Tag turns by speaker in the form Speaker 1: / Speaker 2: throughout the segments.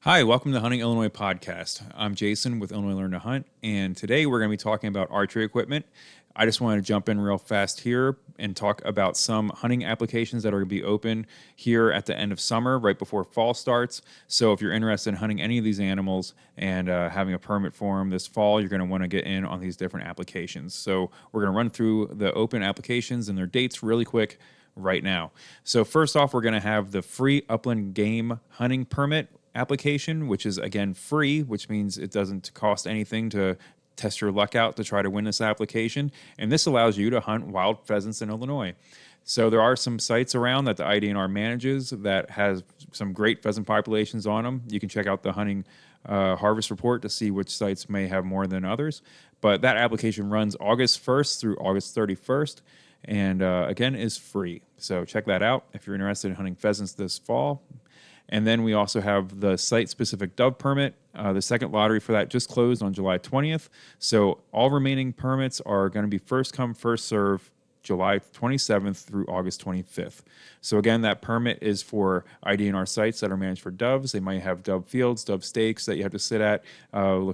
Speaker 1: Hi, welcome to the Hunting Illinois podcast. I'm Jason with Illinois Learn to Hunt, and today we're going to be talking about archery equipment. I just wanted to jump in real fast here and talk about some hunting applications that are going to be open here at the end of summer, right before fall starts. So if you're interested in hunting any of these animals and having a permit for them this fall, you're going to want to get in on these different applications. So we're going to run through the open applications and their dates really quick right now. So first off, we're going to have the free upland game hunting permit application, which is again free, which means it doesn't cost anything to test your luck out to try to win this application. And this allows you to hunt wild pheasants in Illinois. So there are some sites around that the IDNR manages that has some great pheasant populations on them. You can check out the hunting harvest report to see which sites may have more than others. But that application runs August 1st through August 31st. And again, is free. So check that out if you're interested in hunting pheasants this fall. And then we also have the site-specific dove permit. The second lottery for that just closed on July 20th. So all remaining permits are going to be first come, first serve, July 27th through August 25th. So again, that permit is for IDNR sites that are managed for doves. They might have dove fields, dove stakes that you have to sit at,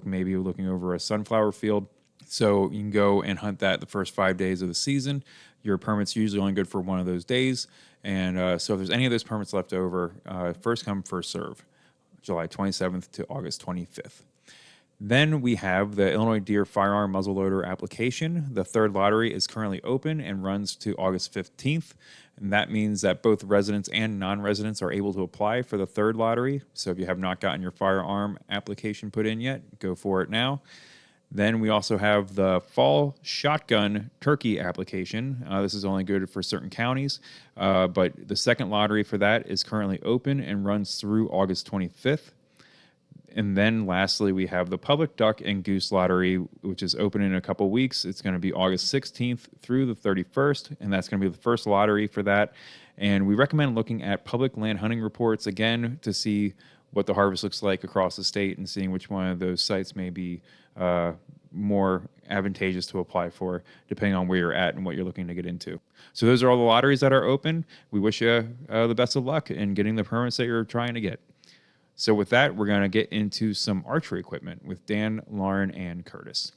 Speaker 1: maybe looking over a sunflower field. So you can go and hunt that the first 5 days of the season. Your permit's usually only good for one of those days. And so if there's any of those permits left over, first come, first serve, July 27th to August 25th. Then we have the Illinois Deer Firearm Muzzleloader application. The third lottery is currently open and runs to August 15th. And that means that both residents and non-residents are able to apply for the third lottery. So if you have not gotten your firearm application put in yet, go for it now. Then we also have the fall shotgun turkey application. This is only good for certain counties, but the second lottery for that is currently open and runs through August 25th. And then lastly, we have the public duck and goose lottery, which is open in a couple weeks. It's going to be August 16th through the 31st, and that's going to be the first lottery for that. And we recommend looking at public land hunting reports again to see what the harvest looks like across the state and seeing which one of those sites may be more advantageous to apply for, depending on where you're at and what you're looking to get into. So those are all the lotteries that are open. We wish you the best of luck in getting the permits that you're trying to get. So with that, we're going to get into some archery equipment with Dan, Lauren, and Curtis.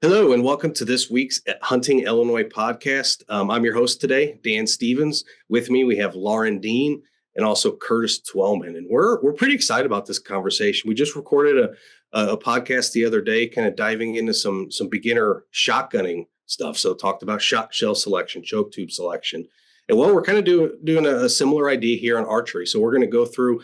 Speaker 2: Hello, and welcome to this week's Hunting Illinois podcast. I'm your host today, Dan Stevens. With me, we have Lauren Dean and also Curtis Twellman. And we're pretty excited about this conversation. We just recorded a podcast the other day, kind of diving into some beginner shotgunning stuff. So talked about shot shell selection, choke tube selection. And well, we're kind of doing a similar idea here on archery. So we're going to go through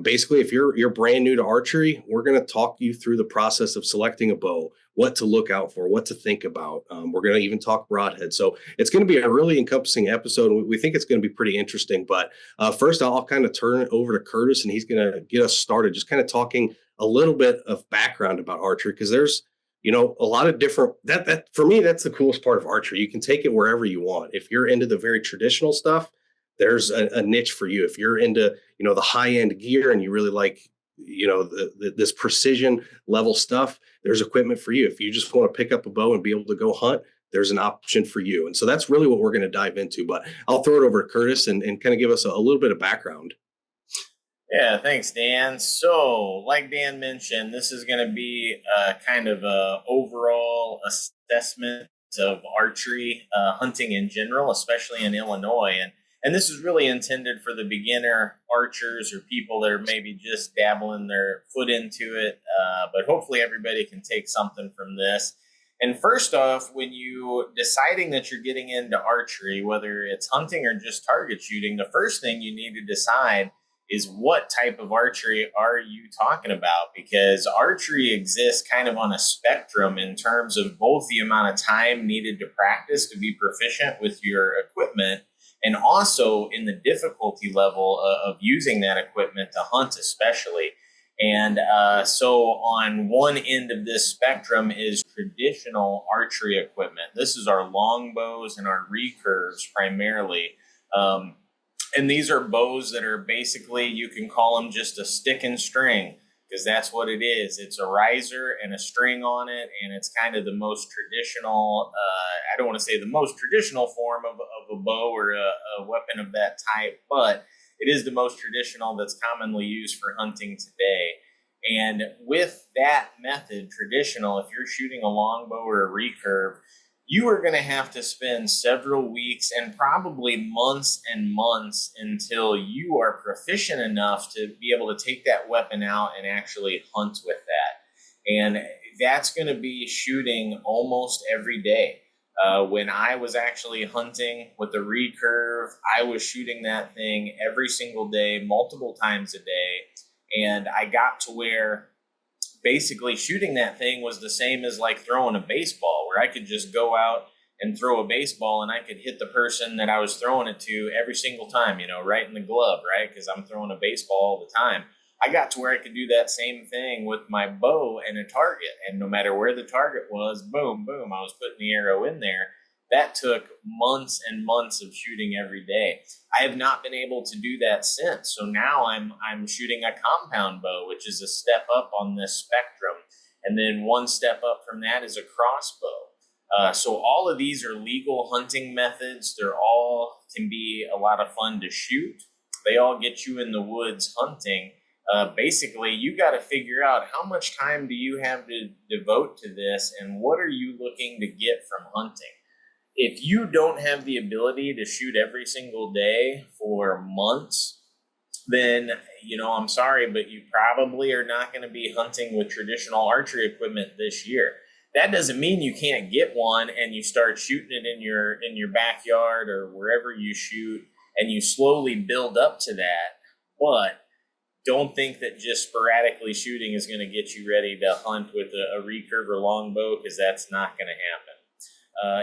Speaker 2: basically, if you're brand new to archery, we're going to talk you through the process of selecting a bow, what to look out for, what to think about. We're going to even talk broadhead. So it's going to be a really encompassing episode. We think it's going to be pretty interesting. But first, I'll kind of turn it over to Curtis, and he's going to get us started, just kind of talking a little bit of background about archery, because there's a lot of different that for me, that's the coolest part of archery. You can take it wherever you want. If you're into the very traditional stuff, there's a niche for you. If you're into, the high end gear and you really like, this precision level stuff, there's equipment for you. If you just want to pick up a bow and be able to go hunt, there's an option for you. And so that's really what we're going to dive into. But I'll throw it over to Curtis and kind of give us a little bit of background.
Speaker 3: Yeah, thanks, Dan. So, like Dan mentioned, this is going to be kind of a overall assessment of archery hunting in general, especially in Illinois. And this is really intended for the beginner archers or people that are maybe just dabbling their foot into it. But hopefully everybody can take something from this. And first off, when you deciding that you're getting into archery, whether it's hunting or just target shooting, the first thing you need to decide is what type of archery are you talking about? Because archery exists kind of on a spectrum in terms of both the amount of time needed to practice to be proficient with your equipment, and also in the difficulty level of using that equipment to hunt especially. And so on one end of this spectrum is traditional archery equipment. This is our longbows and our recurves primarily. And these are bows that are basically, you can call them just a stick and string, because that's what it is. It's a riser and a string on it, and it's kind of the most traditional, I don't want to say the most traditional form of a bow or a weapon of that type, but it is the most traditional that's commonly used for hunting today. And with that method, traditional, if you're shooting a longbow or a recurve, you are going to have to spend several weeks and probably months and months until you are proficient enough to be able to take that weapon out and actually hunt with that. And that's going to be shooting almost every day. When I was actually hunting with the recurve, I was shooting that thing every single day, multiple times a day. And I got to where basically shooting that thing was the same as like throwing a baseball, where I could just go out and throw a baseball and I could hit the person that I was throwing it to every single time, right in the glove, right? Because I'm throwing a baseball all the time. I got to where I could do that same thing with my bow and a target. And no matter where the target was, boom, boom, I was putting the arrow in there. That took months and months of shooting every day. I have not been able to do that since. So now I'm shooting a compound bow, which is a step up on this spectrum. And then one step up from that is a crossbow. So all of these are legal hunting methods. They're all can be a lot of fun to shoot. They all get you in the woods hunting. Basically, you got to figure out how much time do you have to devote to this and what are you looking to get from hunting. If you don't have the ability to shoot every single day for months, then, I'm sorry, but you probably are not going to be hunting with traditional archery equipment this year. That doesn't mean you can't get one and you start shooting it in your backyard or wherever you shoot and you slowly build up to that. But don't think that just sporadically shooting is going to get you ready to hunt with a recurve or longbow, because that's not going to happen.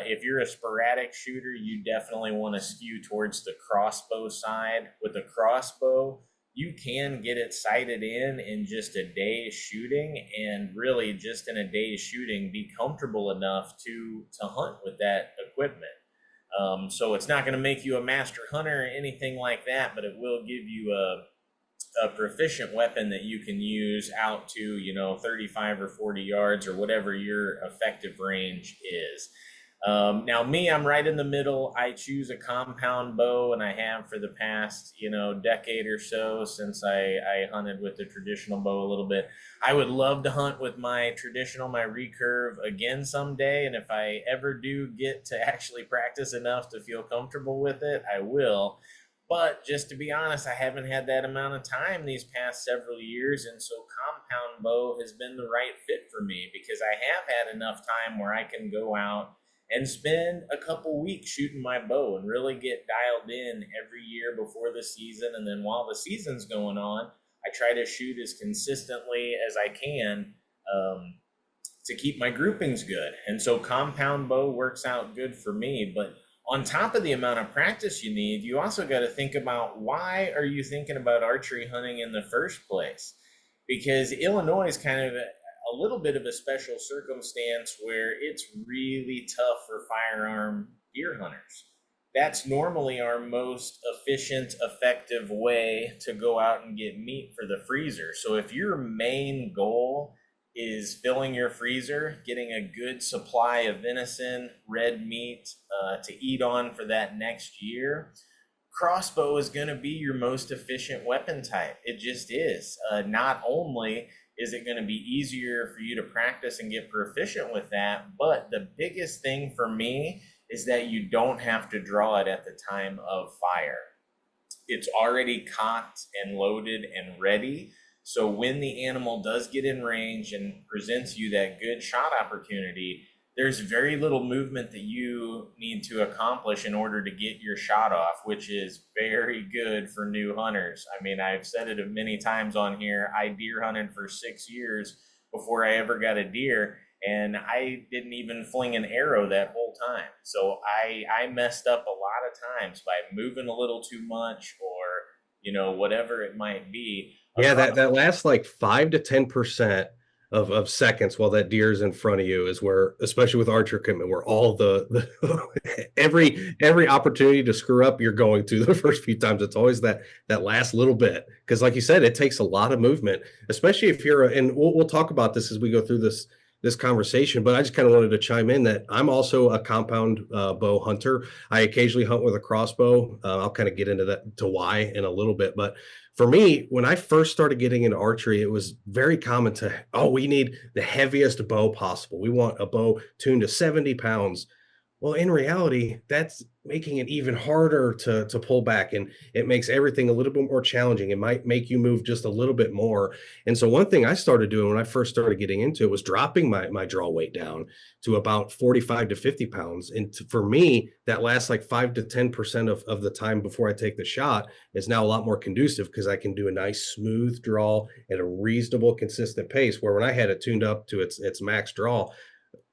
Speaker 3: If you're a sporadic shooter, you definitely want to skew towards the crossbow side. With a crossbow, you can get it sighted in just a day's shooting, and really just in a day's shooting, be comfortable enough to hunt with that equipment. So it's not going to make you a master hunter or anything like that, but it will give you a proficient weapon that you can use out to, 35 or 40 yards or whatever your effective range is. Now I'm right in the middle. I choose a compound bow, and I have for the past, decade or so since I hunted with the traditional bow a little bit. I would love to hunt with my recurve again someday. And if I ever do get to actually practice enough to feel comfortable with it, I will. But just to be honest, I haven't had that amount of time these past several years. And so compound bow has been the right fit for me, because I have had enough time where I can go out and spend a couple weeks shooting my bow and really get dialed in every year before the season. And then while the season's going on, I try to shoot as consistently as I can to keep my groupings good. And so compound bow works out good for me. But on top of the amount of practice you need, you also got to think about, why are you thinking about archery hunting in the first place? Because Illinois is kind of a little bit of a special circumstance where it's really tough for firearm deer hunters. That's normally our most efficient, effective way to go out and get meat for the freezer. So if your main goal is filling your freezer, getting a good supply of venison, red meat to eat on for that next year, crossbow is going to be your most efficient weapon type. It just is. Not only is it going to be easier for you to practice and get proficient with that, but the biggest thing for me is that you don't have to draw it at the time of fire. It's already cocked and loaded and ready. So when the animal does get in range and presents you that good shot opportunity, there's very little movement that you need to accomplish in order to get your shot off, which is very good for new hunters. I mean, I've said it many times on here. I deer hunted for 6 years before I ever got a deer, and I didn't even fling an arrow that whole time. So I messed up a lot of times by moving a little too much, or whatever it might be.
Speaker 2: Yeah, that last like 5 to 10% of seconds while that deer is in front of you is where, especially with archer equipment, where all the every opportunity to screw up, you're going to the first few times. It's always that last little bit, because like you said, it takes a lot of movement, especially if you're and we'll talk about this as we go through this conversation, but I just kind of wanted to chime in that I'm also a compound bow hunter. I occasionally hunt with a crossbow. I'll kind of get into that to why in a little bit, but for me, when I first started getting into archery, it was very common to, oh, we need the heaviest bow possible. We want a bow tuned to 70 pounds. Well, in reality, that's making it even harder to pull back, and it makes everything a little bit more challenging. It might make you move just a little bit more. And so one thing I started doing when I first started getting into it was dropping my draw weight down to about 45 to 50 pounds. And for me, that lasts like 5 to 10% of the time before I take the shot is now a lot more conducive because I can do a nice smooth draw at a reasonable, consistent pace. Where when I had it tuned up to its max draw,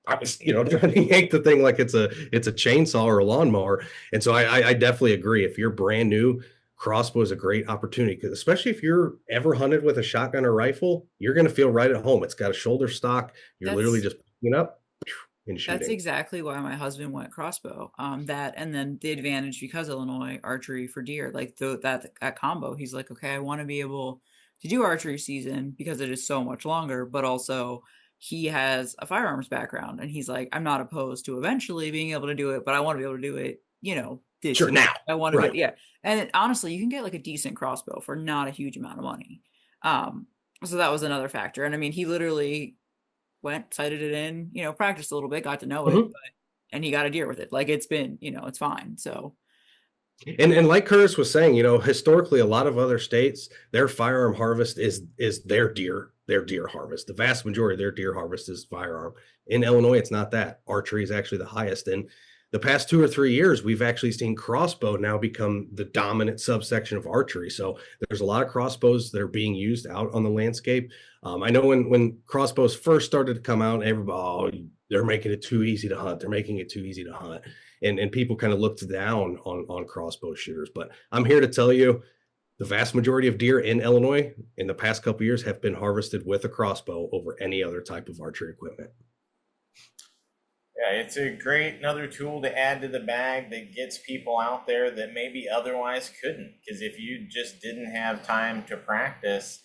Speaker 2: I was, trying to yank the thing like it's a chainsaw or a lawnmower. And so I definitely agree. If you're brand new, crossbow is a great opportunity because especially if you're ever hunted with a shotgun or rifle, you're going to feel right at home. It's got a shoulder stock. You're literally
Speaker 4: That's
Speaker 2: just picking it up and
Speaker 4: that's
Speaker 2: shooting.
Speaker 4: exactly why my husband went crossbow. That and then the advantage because Illinois archery for deer, like that combo. He's like, okay, I want to be able to do archery season because it is so much longer, but also he has a firearms background, and he's like, I'm not opposed to eventually being able to do it, but I want to be able to do it, this
Speaker 2: Sure,
Speaker 4: year.
Speaker 2: now.
Speaker 4: I want to
Speaker 2: Right.
Speaker 4: be, yeah. And honestly, you can get like a decent crossbow for not a huge amount of money. Um, so that was another factor. And I mean, he literally went, sighted it in, practiced a little bit, got to know it,
Speaker 2: Mhm.
Speaker 4: but and he got a deer with it. Like it's been, it's fine. So
Speaker 2: And like Curtis was saying, historically, a lot of other states, their firearm harvest is their deer harvest. The vast majority of their deer harvest is firearm. In Illinois, it's not that. Archery is actually the highest. And the past 2 or 3 years, we've actually seen crossbow now become the dominant subsection of archery. So there's a lot of crossbows that are being used out on the landscape. I know when crossbows first started to come out, everybody, oh, they're making it too easy to hunt. They're making it too easy to hunt and people kind of looked down on crossbow shooters. But I'm here to tell you, the vast majority of deer in Illinois in the past couple of years have been harvested with a crossbow over any other type of archery equipment.
Speaker 3: Yeah, it's a great another tool to add to the bag that gets people out there that maybe otherwise couldn't. Because if you just didn't have time to practice,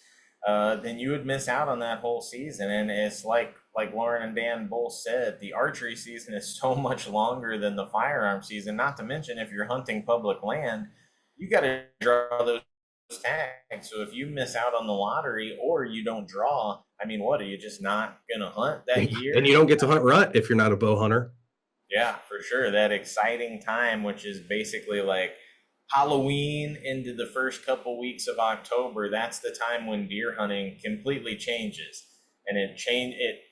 Speaker 3: then you would miss out on that whole season. And it's like Lauren and Dan both said, the archery season is so much longer than the firearm season. Not to mention, if you're hunting public land, you got to draw those tags. So if you miss out on the lottery or you don't draw, I mean, what are you just not gonna hunt that
Speaker 2: And
Speaker 3: year?
Speaker 2: you don't get to hunt rut if you're not a bow hunter.
Speaker 3: Yeah, for sure. That exciting time, which is basically like Halloween into the first couple weeks of October, that's the time when deer hunting completely changes. And it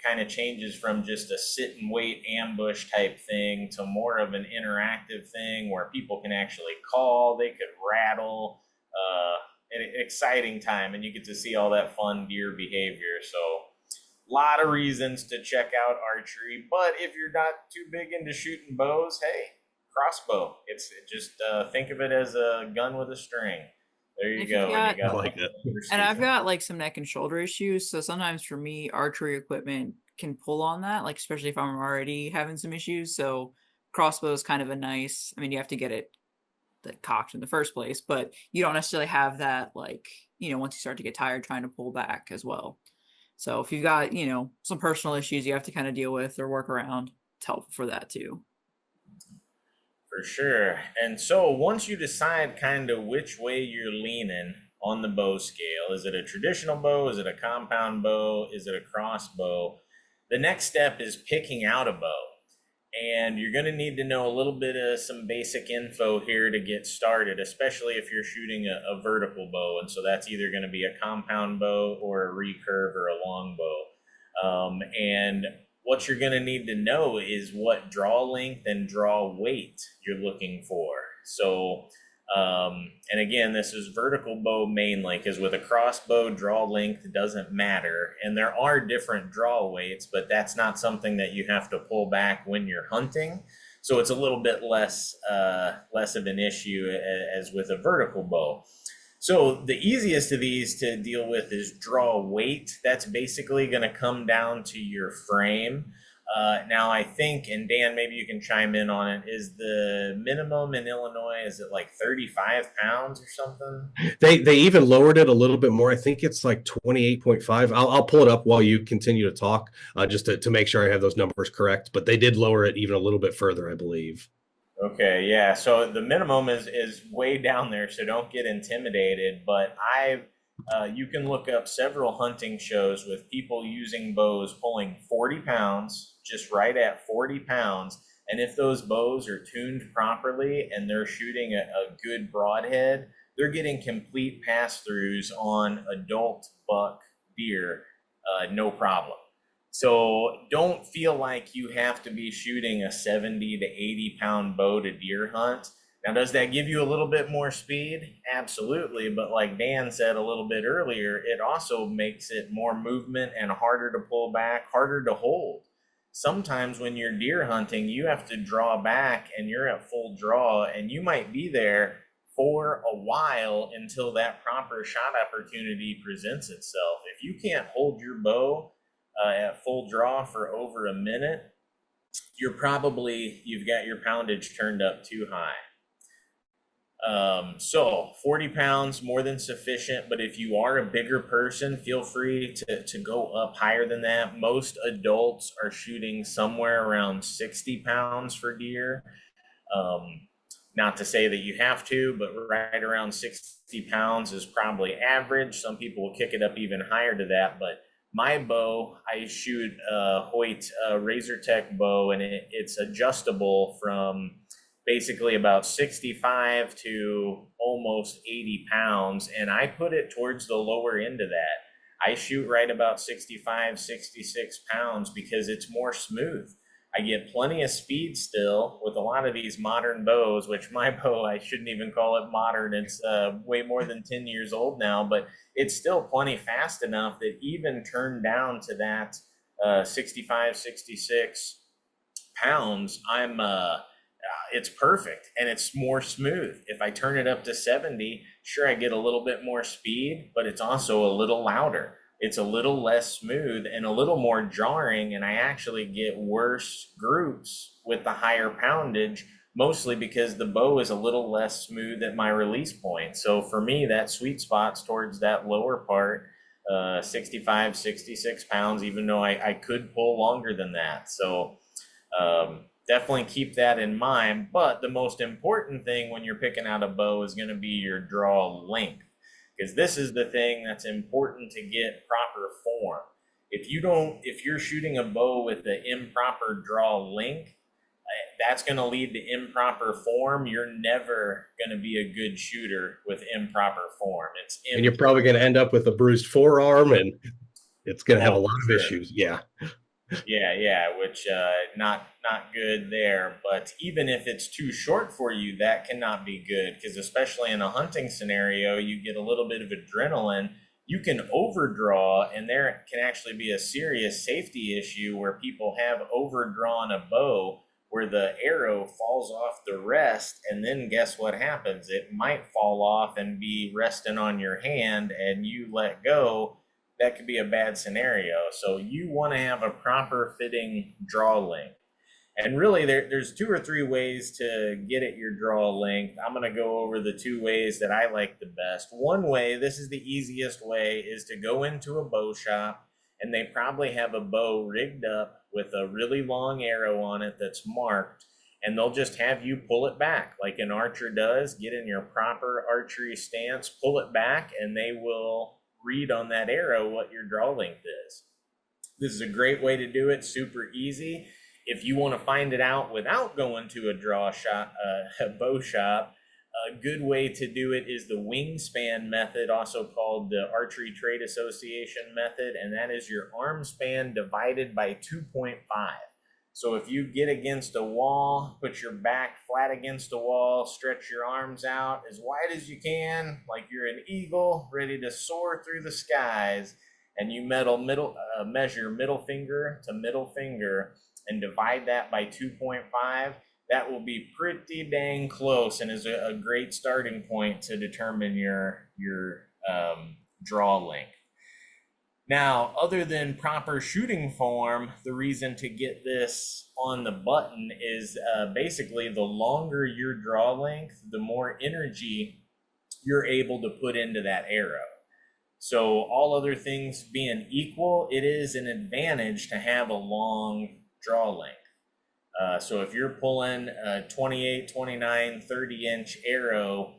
Speaker 3: kind of changes from just a sit and wait ambush type thing to more of an interactive thing where people can actually call, they could rattle, an exciting time, and you get to see all that fun deer behavior. So lot of reasons to check out archery, but if you're not too big into shooting bows, hey, crossbow. It's just think of it as a gun with a string. There you
Speaker 4: if you've
Speaker 3: go, and
Speaker 4: got,
Speaker 3: you
Speaker 2: I
Speaker 3: got
Speaker 2: like that.
Speaker 4: and I've got like some neck and shoulder issues, so sometimes for me, archery equipment can pull on that, like especially if I'm already having some issues. So crossbow is kind of a nice. I mean, you have to get it cocked in the first place, but you don't necessarily have that like once you start to get tired trying to pull back as well. So if you've got some personal issues you have to kind of deal with or work around, it's helpful for that too.
Speaker 3: for sure. And so once you decide kind of which way you're leaning on the bow scale, is it a traditional bow? Is it a compound bow? Is it a crossbow? The next step is picking out a bow. And you're going to need to know a little bit of some basic info here to get started, especially if you're shooting a vertical bow. And so that's either going to be a compound bow or a recurve or a long bow. And what you're going to need to know is what draw length and draw weight you're looking for. So, and again, this is vertical bow mainly because with a crossbow, draw length doesn't matter. And there are different draw weights, but that's not something that you have to pull back when you're hunting. So it's a little bit less of an issue as with a vertical bow. So the easiest of these to deal with is draw weight. That's basically going to come down to your frame. Now I think, and Dan, maybe you can chime in on it, is the minimum in Illinois, is it like 35 pounds or something?
Speaker 2: They even lowered it a little bit more. I think it's like 28.5. I'll pull it up while you continue to talk, just to make sure I have those numbers correct. But they did lower it even a little bit further, I believe.
Speaker 3: Okay, yeah. So the minimum is way down there, so don't get intimidated. But you can look up several hunting shows with people using bows pulling 40 pounds, just right at 40 pounds. And if those bows are tuned properly and they're shooting a good broadhead, they're getting complete pass-throughs on adult buck deer, no problem. So don't feel like you have to be shooting a 70 to 80 pound bow to deer hunt. Now, does that give you a little bit more speed? Absolutely. But like Dan said a little bit earlier, it also makes it more movement and harder to pull back, harder to hold. Sometimes when you're deer hunting, you have to draw back and you're at full draw, and you might be there for a while until that proper shot opportunity presents itself. If you can't hold your bow at full draw for over a minute, you've got your poundage turned up too high. So 40 pounds, more than sufficient. But if you are a bigger person, feel free to go up higher than that. Most adults are shooting somewhere around 60 pounds for deer. Not to say that you have to, but right around 60 pounds is probably average. Some people will kick it up even higher to that. But my bow, I shoot a Hoyt Razor-Tech bow, and it's adjustable from basically about 65 to almost 80 pounds. And I put it towards the lower end of that. I shoot right about 65, 66 pounds because it's more smooth. I get plenty of speed still with a lot of these modern bows, which my bow, I shouldn't even call it modern. It's way more than 10 years old now, but it's still plenty fast enough that even turned down to that 65, 66 pounds, it's perfect and it's more smooth. If I turn it up to 70, sure, I get a little bit more speed, but it's also a little louder. It's a little less smooth and a little more jarring, and I actually get worse groups with the higher poundage, mostly because the bow is a little less smooth at my release point. So for me, that sweet spot's towards that lower part, 65, 66 pounds, even though I could pull longer than that. So definitely keep that in mind. But the most important thing when you're picking out a bow is going to be your draw length, because this is the thing that's important to get proper form. If you're shooting a bow with the improper draw length, that's going to lead to improper form. You're never going to be a good shooter with improper form.
Speaker 2: And you're probably going to end up with a bruised forearm, and it's going to have a lot of issues. Yeah.
Speaker 3: Yeah, which not good there. But even if it's too short for you, that cannot be good, because especially in a hunting scenario, you get a little bit of adrenaline. You can overdraw, and there can actually be a serious safety issue where people have overdrawn a bow where the arrow falls off the rest, and then guess what happens? It might fall off and be resting on your hand, and you let go. That could be a bad scenario. So you want to have a proper fitting draw length. And really, there's 2 or 3 ways to get at your draw length. I'm going to go over the 2 ways that I like the best. One way, this is the easiest way, is to go into a bow shop, and they probably have a bow rigged up with a really long arrow on it that's marked, and they'll just have you pull it back like an archer does. Get in your proper archery stance, pull it back, and they will read on that arrow what your draw length is. This is a great way to do it, super easy. If you want to find it out without going to a bow shop, a good way to do it is the wingspan method, also called the Archery Trade Association method, and that is your arm span divided by 2.5. So if you get against a wall, put your back flat against a wall, stretch your arms out as wide as you can, like you're an eagle ready to soar through the skies, and you measure middle finger to middle finger and divide that by 2.5, that will be pretty dang close and is a great starting point to determine your draw length. Now, other than proper shooting form, the reason to get this on the button is basically the longer your draw length, the more energy you're able to put into that arrow. So all other things being equal, it is an advantage to have a long draw length. So if you're pulling a 28, 29, 30-inch arrow,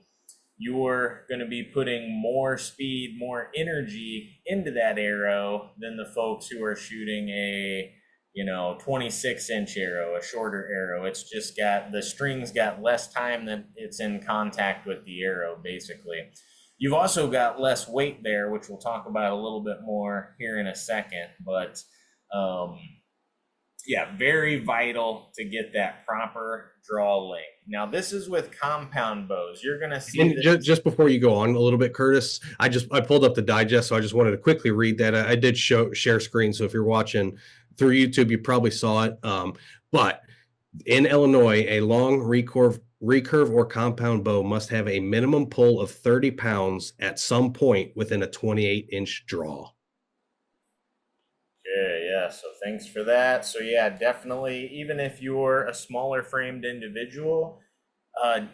Speaker 3: you're going to be putting more speed, more energy into that arrow than the folks who are shooting a 26-inch arrow, a shorter arrow. It's just got, the string's got less time that it's in contact with the arrow, basically. You've also got less weight there, which we'll talk about a little bit more here in a second. But yeah, very vital to get that proper draw length. Now, this is with compound bows. You're going to see.
Speaker 2: And just before you go on a little bit, Curtis, I pulled up the digest, so I just wanted to quickly read that. I did share screen, so if you're watching through YouTube, you probably saw it. But in Illinois, a long recurve or compound bow must have a minimum pull of 30 pounds at some point within a 28-inch draw.
Speaker 3: Okay, yeah, so thanks for that. So yeah, definitely, even if you're a smaller framed individual,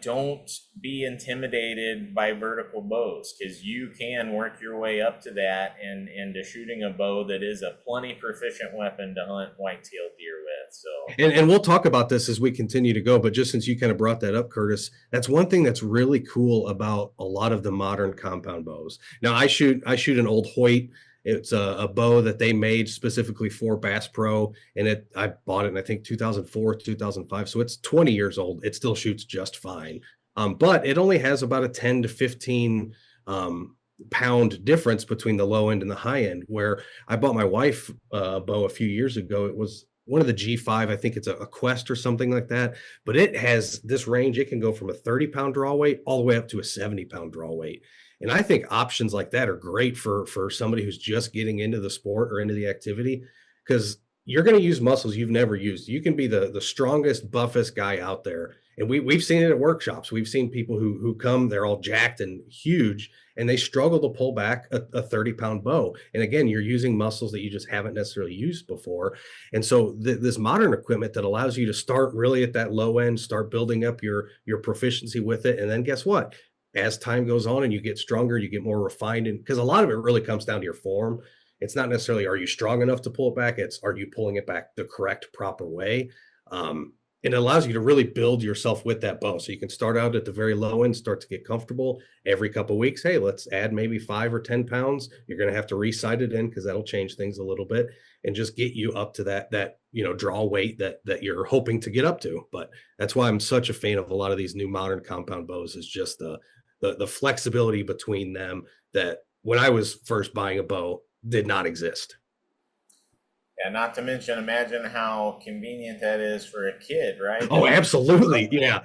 Speaker 3: don't be intimidated by vertical bows, because you can work your way up to that and into shooting a bow that is a plenty proficient weapon to hunt white-tailed deer with. So
Speaker 2: and we'll talk about this as we continue to go, but just since you kind of brought that up, Curtis, that's one thing that's really cool about a lot of the modern compound bows. Now I shoot an old Hoyt. It's a bow that they made specifically for Bass Pro, and I bought it in, I think, 2004, 2005. So it's 20 years old. It still shoots just fine. But it only has about a 10 to 15 pound difference between the low end and the high end. Where I bought my wife a bow a few years ago. It was one of the G5. I think it's a Quest or something like that. But it has this range. It can go from a 30-pound draw weight all the way up to a 70-pound draw weight. And I think options like that are great for somebody who's just getting into the sport or into the activity, because you're going to use muscles you've never used. You can be the strongest, buffest guy out there. And we've seen it at workshops. We've seen people who come, they're all jacked and huge, and they struggle to pull back a 30-pound bow. And again, you're using muscles that you just haven't necessarily used before. And so this modern equipment that allows you to start really at that low end, start building up your proficiency with it. And then guess what? As time goes on and you get stronger, you get more refined, and because a lot of it really comes down to your form. It's not necessarily are you strong enough to pull it back, it's are you pulling it back the correct, proper way. And it allows you to really build yourself with that bow. So you can start out at the very low end, start to get comfortable. Every couple of weeks, hey, let's add maybe 5 or 10 pounds. You're going to have to re-sight it in because that'll change things a little bit and just get you up to that draw weight that you're hoping to get up to. But that's why I'm such a fan of a lot of these new modern compound bows, is just the flexibility between them that when I was first buying a bow did not exist.
Speaker 3: yeah, not to mention, imagine how convenient that is for a kid, right?
Speaker 2: Oh, absolutely. Yeah.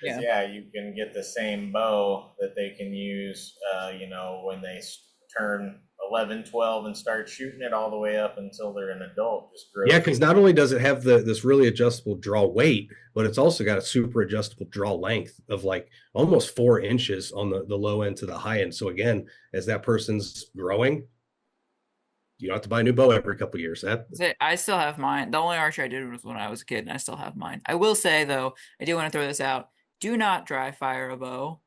Speaker 3: Yeah, you can get the same bow that they can use, when they turn 11, 12 and start shooting it all the way up until they're an adult.
Speaker 2: Yeah, because not only does it have this really adjustable draw weight, but it's also got a super adjustable draw length of like almost 4 inches on the low end to the high end. So again, as that person's growing, you don't have to buy a new bow every couple of years.
Speaker 4: I still have mine. The only archery I did was when I was a kid, and I still have mine. I will say, though, I do want to throw this out. Do not dry fire a bow.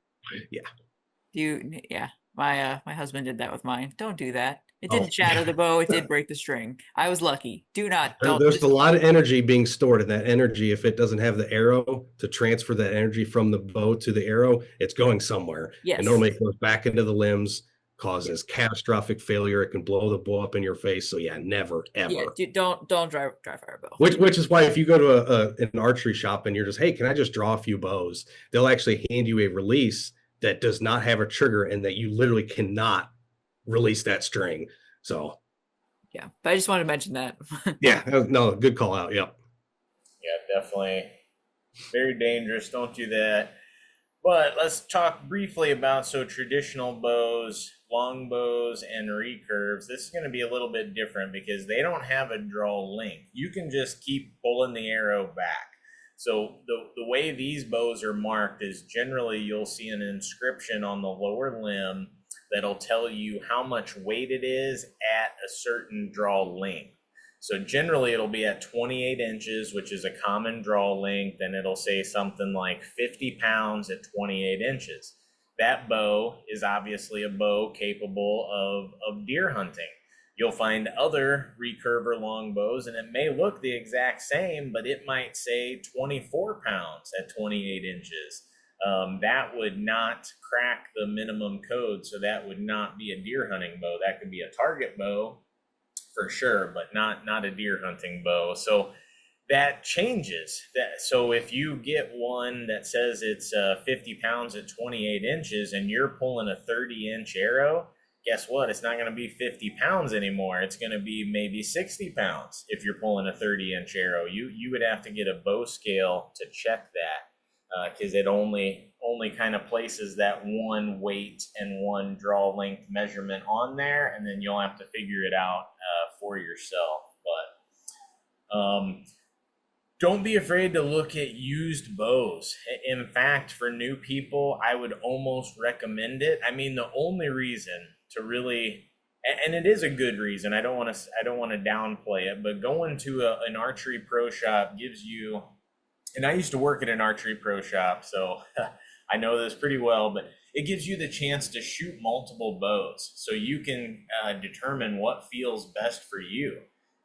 Speaker 2: Yeah.
Speaker 4: My husband did that with mine. Don't do that. It didn't shatter the bow. It did break the string. I was lucky.
Speaker 2: There's a lot of energy being stored, and that energy, if it doesn't have the arrow to transfer that energy from the bow to the arrow, it's going somewhere.
Speaker 4: Yes.
Speaker 2: And normally it goes back into the limbs, causes catastrophic failure. It can blow the bow up in your face. So yeah, never, ever.
Speaker 4: Yeah, don't dry fire a bow.
Speaker 2: Which is why if you go to an archery shop and you're just, hey, can I just draw a few bows? They'll actually hand you a release that does not have a trigger and that you literally cannot release that string. So
Speaker 4: yeah, but I just wanted to mention that.
Speaker 2: Yeah, no, good call out. Yep.
Speaker 3: Yeah, definitely. Very dangerous. Don't do that. But let's talk briefly about traditional bows, long bows, and recurves. This is going to be a little bit different because they don't have a draw length. You can just keep pulling the arrow back. So the way these bows are marked is generally you'll see an inscription on the lower limb that'll tell you how much weight it is at a certain draw length. So generally it'll be at 28 inches, which is a common draw length, and it'll say something like 50 pounds at 28 inches. That bow is obviously a bow capable of deer hunting. You'll find other recurver longbows, and it may look the exact same, but it might say 24 pounds at 28 inches. That would not crack the minimum code, so that would not be a deer hunting bow. That could be a target bow for sure, but not a deer hunting bow. So that changes. So if you get one that says it's 50 pounds at 28 inches and you're pulling a 30-inch arrow, guess what? It's not going to be 50 pounds anymore. It's going to be maybe 60 pounds if you're pulling a 30-inch arrow. You would have to get a bow scale to check that, because it only kind of places that one weight and one draw length measurement on there, and then you'll have to figure it out for yourself. But don't be afraid to look at used bows. In fact, for new people, I would almost recommend it. I mean, the only reason to really, and it is a good reason, I don't want to downplay it, but going to an archery pro shop gives you, and I used to work at an archery pro shop, so I know this pretty well, but it gives you the chance to shoot multiple bows so you can determine what feels best for you.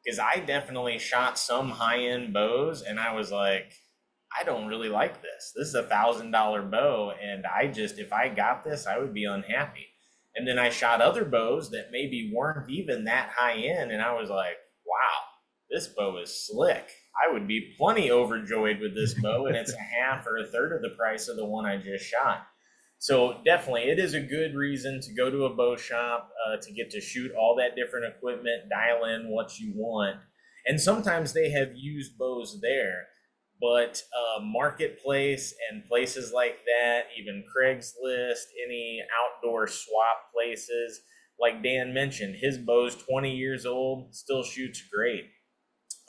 Speaker 3: Because I definitely shot some high-end bows, and I was like, I don't really like this. This is $1,000 bow, and if I got this, I would be unhappy. And then I shot other bows that maybe weren't even that high-end, and I was like, wow, this bow is slick. I would be plenty overjoyed with this bow, and it's a half or a third of the price of the one I just shot. So definitely, it is a good reason to go to a bow shop, to get to shoot all that different equipment, dial in what you want. And sometimes they have used bows there, but Marketplace and places like that, even Craigslist, any outdoor swap places, like Dan mentioned, his bow's 20 years old, still shoots great.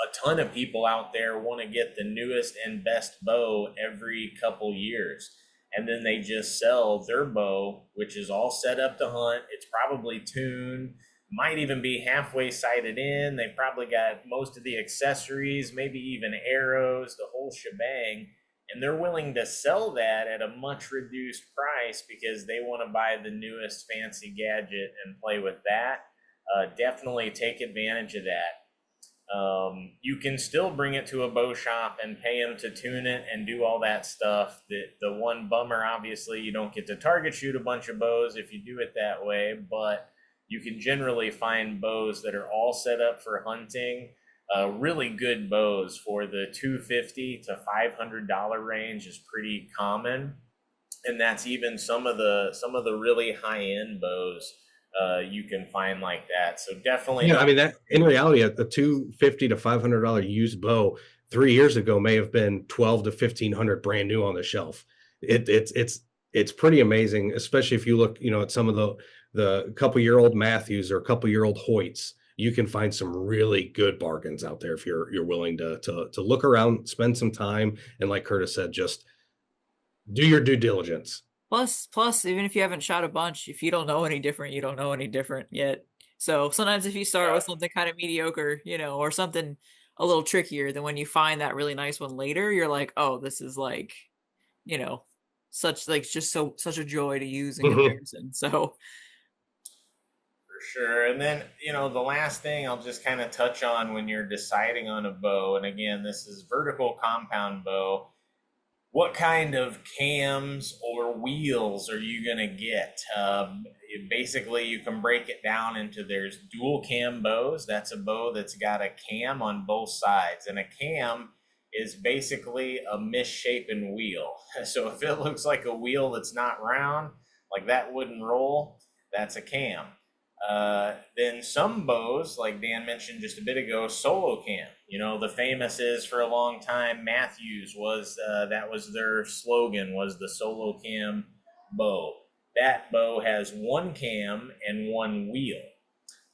Speaker 3: A ton of people out there want to get the newest and best bow every couple years. And then they just sell their bow, which is all set up to hunt. It's probably tuned, might even be halfway sighted in. They probably got most of the accessories, maybe even arrows, the whole shebang. And they're willing to sell that at a much reduced price because they want to buy the newest fancy gadget and play with that. Definitely take advantage of that. You can still bring it to a bow shop and pay them to tune it and do all that stuff. The one bummer, obviously, you don't get to target shoot a bunch of bows if you do it that way, but you can generally find bows that are all set up for hunting. Really good bows for the $250 to $500 range is pretty common, and that's even some of the really high-end bows. You can find like that. So definitely.
Speaker 2: Yeah, I mean, that in reality, a $250 to $500 used bow 3 years ago may have been $1,200 to $1,500 brand new on the shelf. It's pretty amazing, especially if you look, at some of the couple-year-old Matthews or couple-year-old Hoyts. You can find some really good bargains out there if you're willing to look around, spend some time, and like Curtis said, just do your due diligence.
Speaker 4: Plus, even if you haven't shot a bunch, if you don't know any different, you don't know any different yet. So sometimes if you start with something kind of mediocre, or something a little trickier, then when you find that really nice one later, you're like, oh, this is like, such a joy to use in comparison. So
Speaker 3: for sure. And then, the last thing I'll just kind of touch on when you're deciding on a bow, and again, this is vertical compound bow. What kind of cams or wheels are you going to get? Basically, you can break it down into there's dual cam bows. That's a bow that's got a cam on both sides. And a cam is basically a misshapen wheel. So if it looks like a wheel that's not round, like that wouldn't roll, that's a cam. Then some bows, like Dan mentioned just a bit ago, solo cam. The famous is for a long time, Matthews that was their slogan, was the solo cam bow. That bow has one cam and one wheel.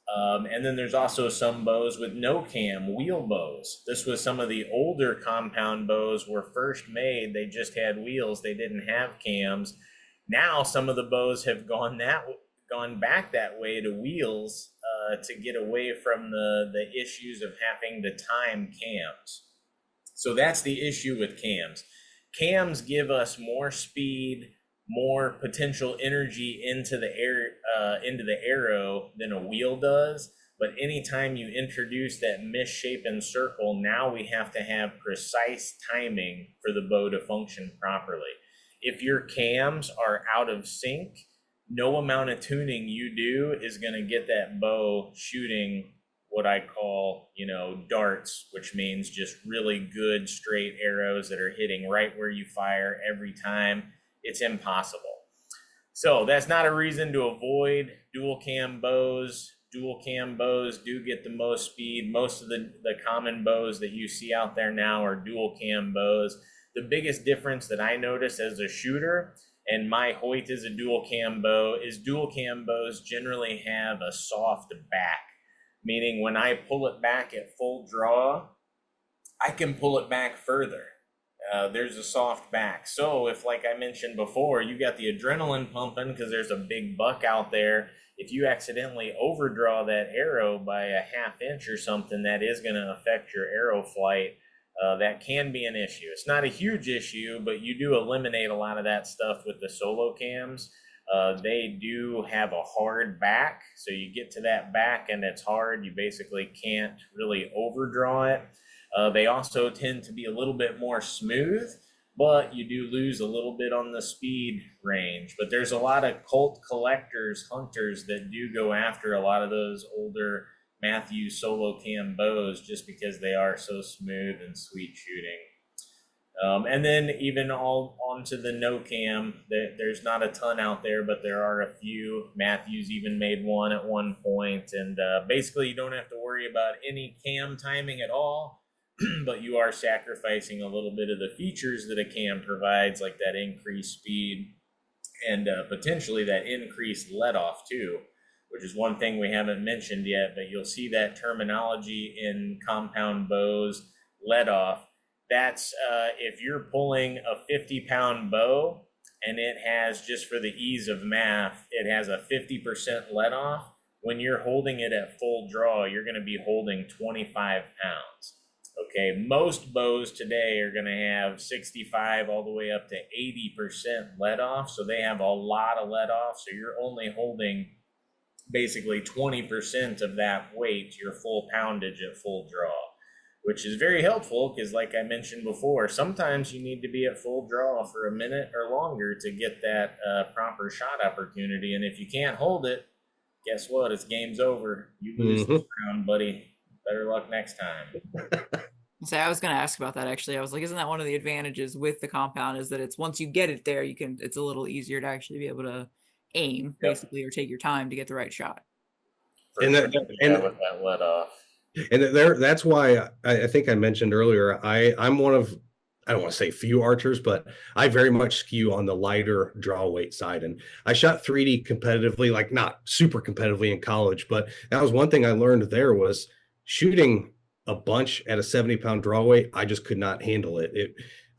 Speaker 3: And then there's also some bows with no cam, wheel bows. This was some of the older compound bows were first made. They just had wheels. They didn't have cams. Now some of the bows have gone gone back that way to wheels to get away from the issues of having to time cams. So that's the issue with cams. Cams give us more speed, more potential energy into the arrow than a wheel does. But anytime you introduce that misshapen circle, now we have to have precise timing for the bow to function properly. If your cams are out of sync, no amount of tuning you do is going to get that bow shooting what I call, darts, which means just really good straight arrows that are hitting right where you fire every time. It's impossible. So that's not a reason to avoid dual cam bows. Dual cam bows do get the most speed. Most of the common bows that you see out there now are dual cam bows. The biggest difference that I notice as a shooter, and my Hoyt is a dual cam bow, is dual cam bows generally have a soft back. Meaning when I pull it back at full draw, I can pull it back further. There's a soft back. So if, like I mentioned before, you got the adrenaline pumping because there's a big buck out there, if you accidentally overdraw that arrow by a half inch or something, that is going to affect your arrow flight. That can be an issue. It's not a huge issue, but you do eliminate a lot of that stuff with the solo cams. They do have a hard back, so you get to that back and it's hard. You basically can't really overdraw it. They also tend to be a little bit more smooth, but you do lose a little bit on the speed range. But there's a lot of cult collectors, hunters that do go after a lot of those older Matthews solo cam bows just because they are so smooth and sweet shooting. And then even all onto the no cam, there's not a ton out there, but there are a few. Matthews even made one at one point, and basically you don't have to worry about any cam timing at all, but you are sacrificing a little bit of the features that a cam provides, like that increased speed and potentially that increased let off too, which is one thing we haven't mentioned yet, but you'll see that terminology in compound bows, let off. That's if you're pulling a 50-pound bow and it has, just for the ease of math, it has a 50% let off. When you're holding it at full draw, you're going to be holding 25 pounds. Okay, most bows today are going to have 65 all the way up to 80% let off. So they have a lot of let off. So you're only holding basically 20% of that weight, your full poundage at full draw, which is very helpful because, like I mentioned before, sometimes you need to be at full draw for a minute or longer to get that proper shot opportunity. And if you can't hold it, guess what? It's game's over. You lose this round, buddy. Better luck next time.
Speaker 4: So I was going to ask about that actually. I was like, isn't that one of the advantages with the compound is that it's once you get it there, it's a little easier to actually be able to aim basically, or take your time to get the right shot.
Speaker 2: And
Speaker 3: with that let off.
Speaker 2: And that's why I think I mentioned earlier, I'm one of, I don't want to say few archers, but I very much skew on the lighter draw weight side. And I shot 3D competitively, like not super competitively in college, but that was one thing I learned there was shooting a bunch at a 70-pound draw weight. I just could not handle it.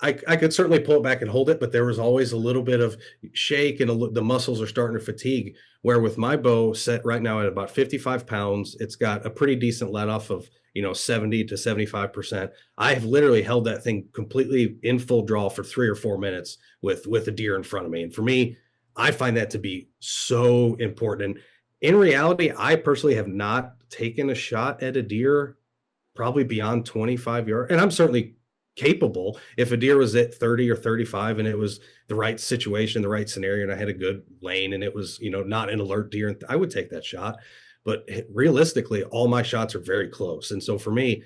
Speaker 2: I could certainly pull it back and hold it, but there was always a little bit of shake and the muscles are starting to fatigue. Where with my bow set right now at about 55 pounds, it's got a pretty decent let off of 70 to 75%. I have literally held that thing completely in full draw for 3 or 4 minutes with a deer in front of me. And for me, I find that to be so important. And in reality, I personally have not taken a shot at a deer probably beyond 25 yards. And I'm certainly capable if a deer was at 30 or 35 and it was the right situation, the right scenario, and I had a good lane and it was, not an alert deer, I would take that shot. But realistically, all my shots are very close. And so for me,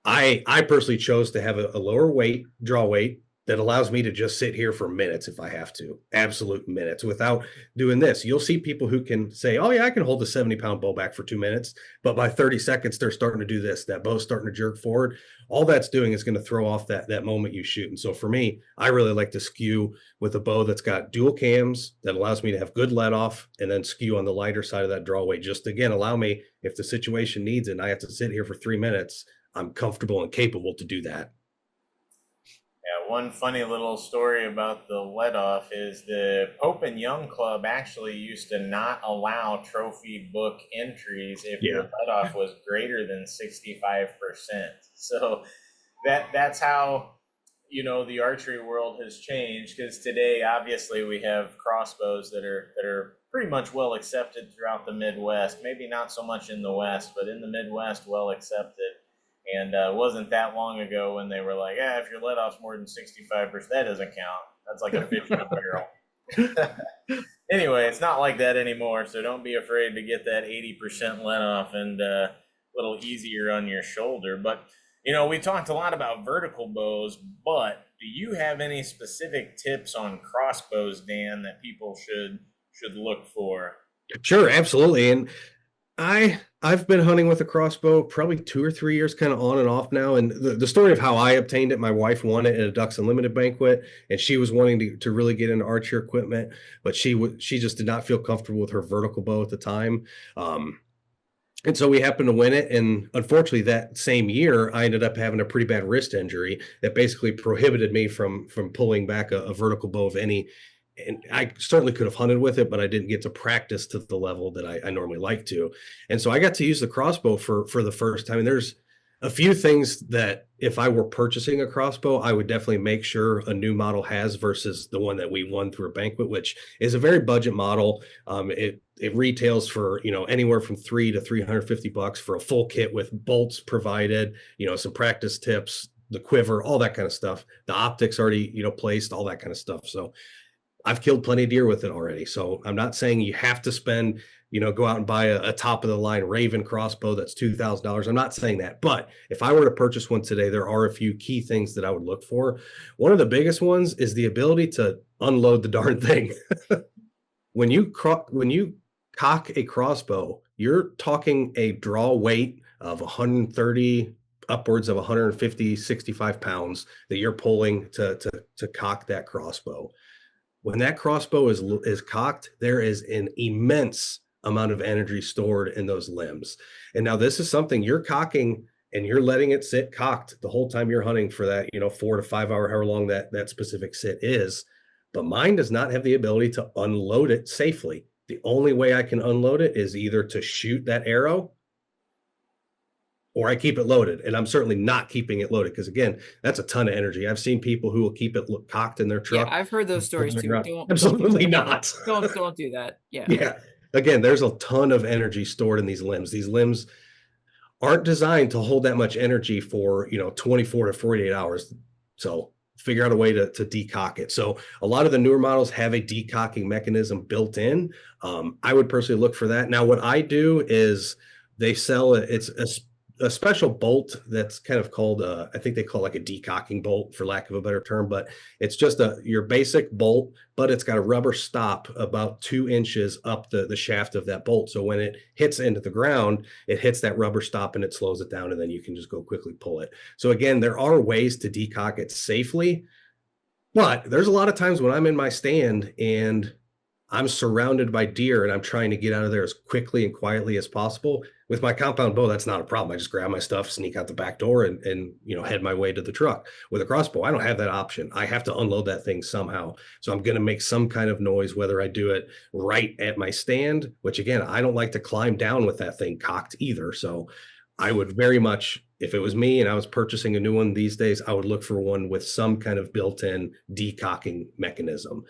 Speaker 2: I personally chose to have a lower weight, draw weight, that allows me to just sit here for minutes if I have to, absolute minutes without doing this. You'll see people who can say, oh yeah, I can hold a 70-pound bow back for 2 minutes, but by 30 seconds, they're starting to do this. That bow's starting to jerk forward. All that's doing is going to throw off that moment you shoot. And so for me, I really like to skew with a bow that's got dual cams that allows me to have good let off and then skew on the lighter side of that draw weight. Just again, allow me, if the situation needs it and I have to sit here for 3 minutes, I'm comfortable and capable to do that.
Speaker 3: Yeah, one funny little story about the let off is the Pope and Young Club actually used to not allow trophy book entries if your let off was greater than 65%. So that's how the archery world has changed, because today obviously we have crossbows that are pretty much well accepted throughout the Midwest. Maybe not so much in the West, but in the Midwest, well accepted. And it wasn't that long ago when they were like, if your let off's more than 65%, that doesn't count. That's like a fish in a barrel. Anyway, it's not like that anymore, so don't be afraid to get that 80% let off and a little easier on your shoulder. But we talked a lot about vertical bows, but do you have any specific tips on crossbows, Dan, that people should look for?
Speaker 2: Sure, absolutely. And I've been hunting with a crossbow probably 2 or 3 years, kind of on and off now. And the story of how I obtained it, my wife won it at a Ducks Unlimited banquet, and she was wanting to really get into archery equipment, but she just did not feel comfortable with her vertical bow at the time. And so we happened to win it. And unfortunately, that same year, I ended up having a pretty bad wrist injury that basically prohibited me from pulling back a vertical bow of any. And I certainly could have hunted with it, but I didn't get to practice to the level that I normally like to. And so I got to use the crossbow for the first time. And there's a few things that if I were purchasing a crossbow, I would definitely make sure a new model has versus the one that we won through a banquet, which is a very budget model. It retails for, anywhere from $300 to $350 for a full kit with bolts provided, some practice tips, the quiver, all that kind of stuff. The optics already, placed, all that kind of stuff. So I've killed plenty of deer with it already. So I'm not saying you have to spend, go out and buy a top of the line Raven crossbow that's $2,000. I'm not saying that, but if I were to purchase one today, there are a few key things that I would look for. One of the biggest ones is the ability to unload the darn thing. When you cock a crossbow, you're talking a draw weight of 130 upwards of 150, 65 pounds that you're pulling to cock that crossbow. When that crossbow is cocked, there is an immense amount of energy stored in those limbs. And now this is something you're cocking and you're letting it sit cocked the whole time you're hunting for that, 4 to 5 hour, however long that specific sit is. But mine does not have the ability to unload it safely. The only way I can unload it is either to shoot that arrow or I keep it loaded. And I'm certainly not keeping it loaded because, again, that's a ton of energy. I've seen people who will keep it cocked in their truck.
Speaker 4: Yeah, I've heard those stories too.
Speaker 2: Absolutely not.
Speaker 4: Don't do that. Yeah.
Speaker 2: Yeah. Again, there's a ton of energy stored in these limbs. These limbs aren't designed to hold that much energy for, 24 to 48 hours. So figure out a way to decock it. So a lot of the newer models have a decocking mechanism built in. I would personally look for that. Now, what I do is they sell it's a special bolt that's kind of called I think they call it like a decocking bolt for lack of a better term, but it's just your basic bolt, but it's got a rubber stop about 2 inches up the shaft of that bolt. So when it hits into the ground, it hits that rubber stop and it slows it down, and then you can just go quickly pull it. So again, there are ways to decock it safely, but there's a lot of times when I'm in my stand and I'm surrounded by deer and I'm trying to get out of there as quickly and quietly as possible. With my compound bow, that's not a problem. I just grab my stuff, sneak out the back door, and head my way to the truck. With a crossbow, I don't have that option. I have to unload that thing somehow. So I'm going to make some kind of noise, whether I do it right at my stand, which again, I don't like to climb down with that thing cocked either. So I would very much, if it was me and I was purchasing a new one these days, I would look for one with some kind of built-in decocking mechanism.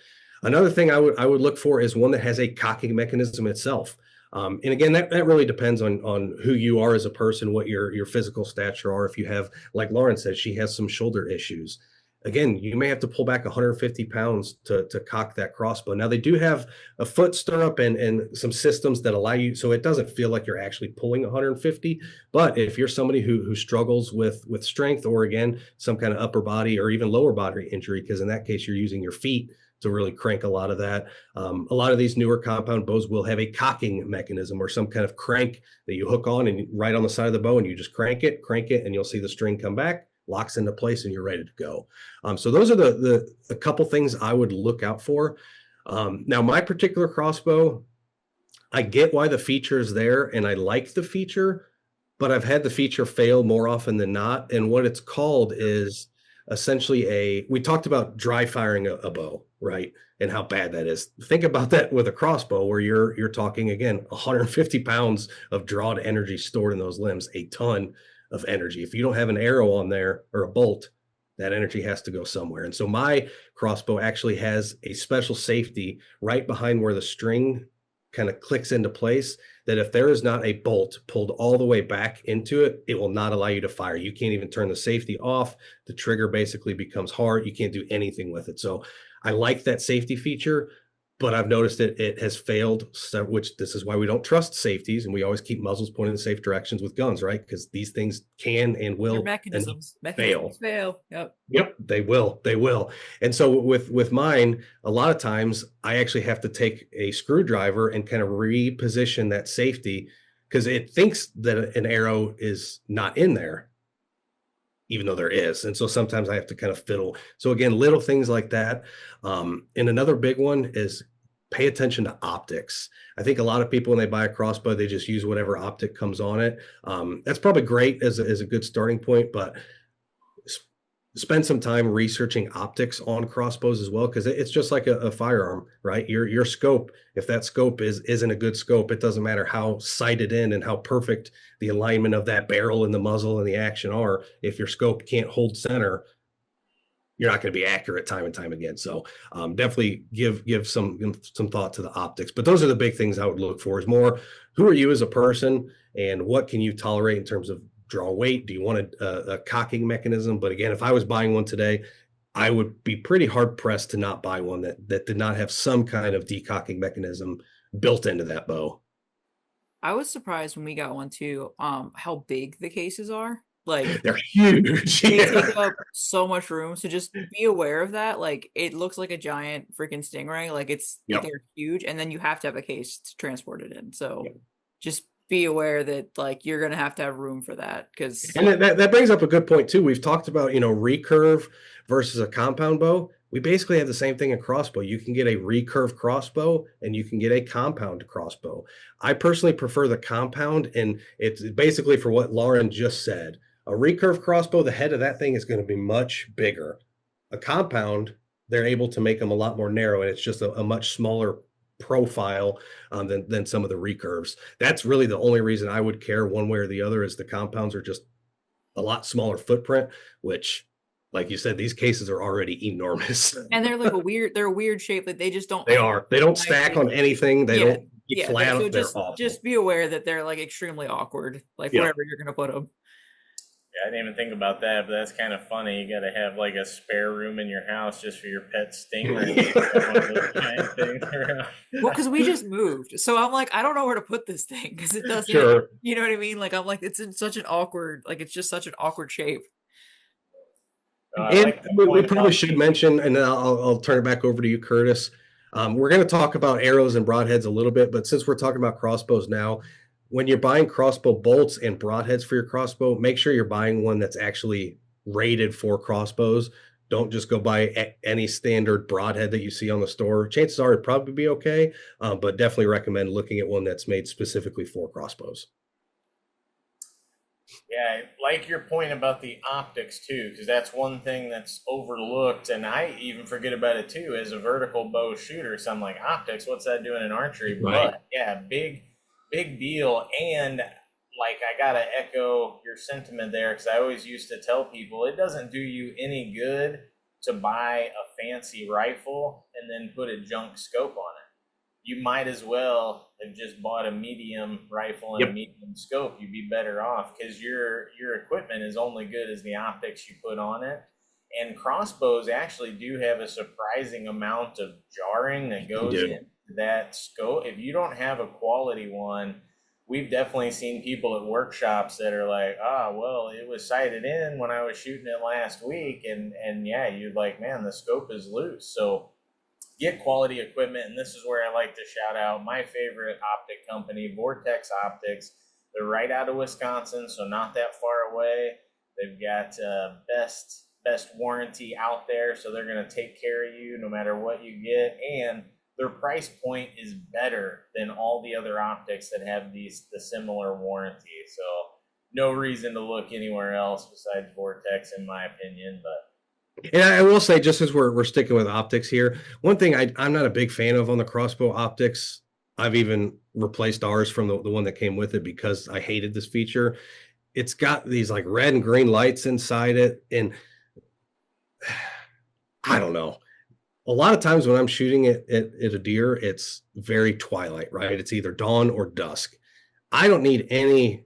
Speaker 2: Another thing I would look for is one that has a cocking mechanism itself. And again, that really depends on who you are as a person, what your physical stature are. If you have, like Lauren said, she has some shoulder issues. Again, you may have to pull back 150 pounds to cock that crossbow. Now, they do have a foot stirrup and some systems that allow you, so it doesn't feel like you're actually pulling 150. But if you're somebody who struggles with strength, or again, some kind of upper body or even lower body injury, because in that case, you're using your feet to really crank a lot of that. A lot of these newer compound bows will have a cocking mechanism or some kind of crank that you hook on and right on the side of the bow, and you just crank it, and you'll see the string come back, locks into place, and you're ready to go. So those are the couple things I would look out for. Now, my particular crossbow, I get why the feature is there, and I like the feature, but I've had the feature fail more often than not. And what it's called is essentially we talked about dry firing a bow, right? And how bad that is. Think about that with a crossbow where you're talking again 150 pounds of drawed energy stored in those limbs, a ton of energy. If you don't have an arrow on there or a bolt, that energy has to go somewhere. And so my crossbow actually has a special safety right behind where the string kind of clicks into place, that if there is not a bolt pulled all the way back into it, it will not allow you to fire. You can't even turn the safety off. The trigger basically becomes hard. You can't do anything with it. So I like that safety feature, but I've noticed it has failed, which this is why we don't trust safeties, and we always keep muzzles pointed in safe directions with guns, right? Because these things can and
Speaker 4: They're
Speaker 2: will
Speaker 4: mechanisms.
Speaker 2: fail.
Speaker 4: Mechanisms fail. Yep.
Speaker 2: Yep, they will. They will. And so with mine, a lot of times I actually have to take a screwdriver and kind of reposition that safety because it thinks that an arrow is not in there, even though there is. And so sometimes I have to kind of fiddle. So again, little things like that. And another big one is pay attention to optics. I think a lot of people, when they buy a crossbow, they just use whatever optic comes on it. That's probably great as a good starting point, but spend some time researching optics on crossbows as well, because it's just like a firearm, right? Your scope, if that scope isn't a good scope, it doesn't matter how sighted in and how perfect the alignment of that barrel and the muzzle and the action are. If your scope can't hold center, you're not going to be accurate time and time again. So definitely give some thought to the optics. But those are the big things I would look for, is more who are you as a person and what can you tolerate in terms of draw weight? Do you want a cocking mechanism? But again, if I was buying one today, I would be pretty hard pressed to not buy one that did not have some kind of decocking mechanism built into that bow.
Speaker 4: I was surprised when we got one too, how big the cases are. Like
Speaker 2: They're huge.
Speaker 4: they take
Speaker 2: Yeah.
Speaker 4: up so much room. So just be aware of that. Like it looks like a giant freaking stingray. Like
Speaker 2: Yep.
Speaker 4: they're huge, and then you have to have a case to transport it in. So
Speaker 2: Yep.
Speaker 4: just be aware that like you're gonna have to have room for that because
Speaker 2: And that brings up a good point too. We've talked about, recurve versus a compound bow. We basically have the same thing in crossbow. You can get a recurve crossbow and you can get a compound crossbow. I personally prefer the compound, and it's basically for what Lauren just said. A recurve crossbow, the head of that thing is going to be much bigger. A compound, they're able to make them a lot more narrow, and it's just a much smaller profile than some of the recurves. That's really the only reason I would care one way or the other, is the compounds are just a lot smaller footprint, which, like you said, these cases are already enormous.
Speaker 4: and they're a weird shape. Like they just don't
Speaker 2: They are. They don't stack on anything. They
Speaker 4: yeah
Speaker 2: don't be
Speaker 4: yeah. So
Speaker 2: flat. They're
Speaker 4: just
Speaker 2: awful.
Speaker 4: be aware that they're like extremely awkward. Like
Speaker 2: Yeah.
Speaker 4: wherever you're gonna put them.
Speaker 3: Yeah, I didn't even think about that, but that's kind of funny. You got to have like a spare room in your house just for your pet stingray. One of those giant things around.
Speaker 4: Well, because we just moved, so I'm like, I don't know where to put this thing because it doesn't.
Speaker 2: Sure.
Speaker 4: You know what I mean? Like I'm like, it's in such an awkward, like it's just such an awkward shape.
Speaker 3: I
Speaker 2: And
Speaker 3: like the
Speaker 2: we
Speaker 3: point
Speaker 2: probably
Speaker 3: about
Speaker 2: should mention, and then I'll turn it back over to you, Curtis. We're going to talk about arrows and broadheads a little bit, but since we're talking about crossbows now, when you're buying crossbow bolts and broadheads for your crossbow, make sure you're buying one that's actually rated for crossbows. Don't just go buy any standard broadhead that you see on the store. Chances are it'd probably be okay, but definitely recommend looking at one that's made specifically for crossbows.
Speaker 3: Yeah, I like your point about the optics too, because that's one thing that's overlooked, and I even forget about it too as a vertical bow shooter. So I'm like, optics, what's that doing in archery?
Speaker 2: Right.
Speaker 3: But yeah, big deal. And like, I gotta echo your sentiment there, because I always used to tell people it doesn't do you any good to buy a fancy rifle and then put a junk scope on it. You might as well have just bought a medium rifle and
Speaker 2: Yep.
Speaker 3: a medium scope. You'd be better off, because your equipment is only good as the optics you put on it. And crossbows actually do have a surprising amount of jarring that goes into that scope. If you don't have a quality one, we've definitely seen people at workshops that are like, well, it was sighted in when I was shooting it last week, and yeah, you're like, man, the scope is loose. So get quality equipment, and this is where I like to shout out my favorite optic company, Vortex Optics. They're right out of Wisconsin, so not that far away. They've got best warranty out there, so they're going to take care of you no matter what you get, and their price point is better than all the other optics that have the similar warranty. So no reason to look anywhere else besides Vortex, in my opinion. But
Speaker 2: And I will say, just as we're sticking with optics here, one thing I'm not a big fan of on the crossbow optics. I've even replaced ours from the one that came with it because I hated this feature. It's got these like red and green lights inside it, and I don't know. A lot of times when I'm shooting at a deer, it's very twilight, right? It's either dawn or dusk. I don't need any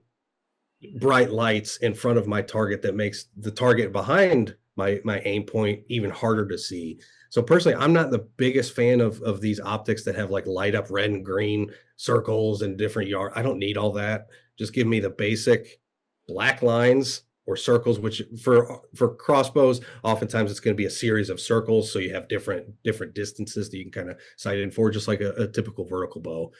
Speaker 2: bright lights in front of my target that makes the target behind my aim point even harder to see. So personally, I'm not the biggest fan of these optics that have like light up red and green circles and different yard. I don't need all that. Just give me the basic black lines or circles, which for crossbows, oftentimes it's going to be a series of circles. So you have different distances that you can kind of sight in for, just like a typical vertical bow.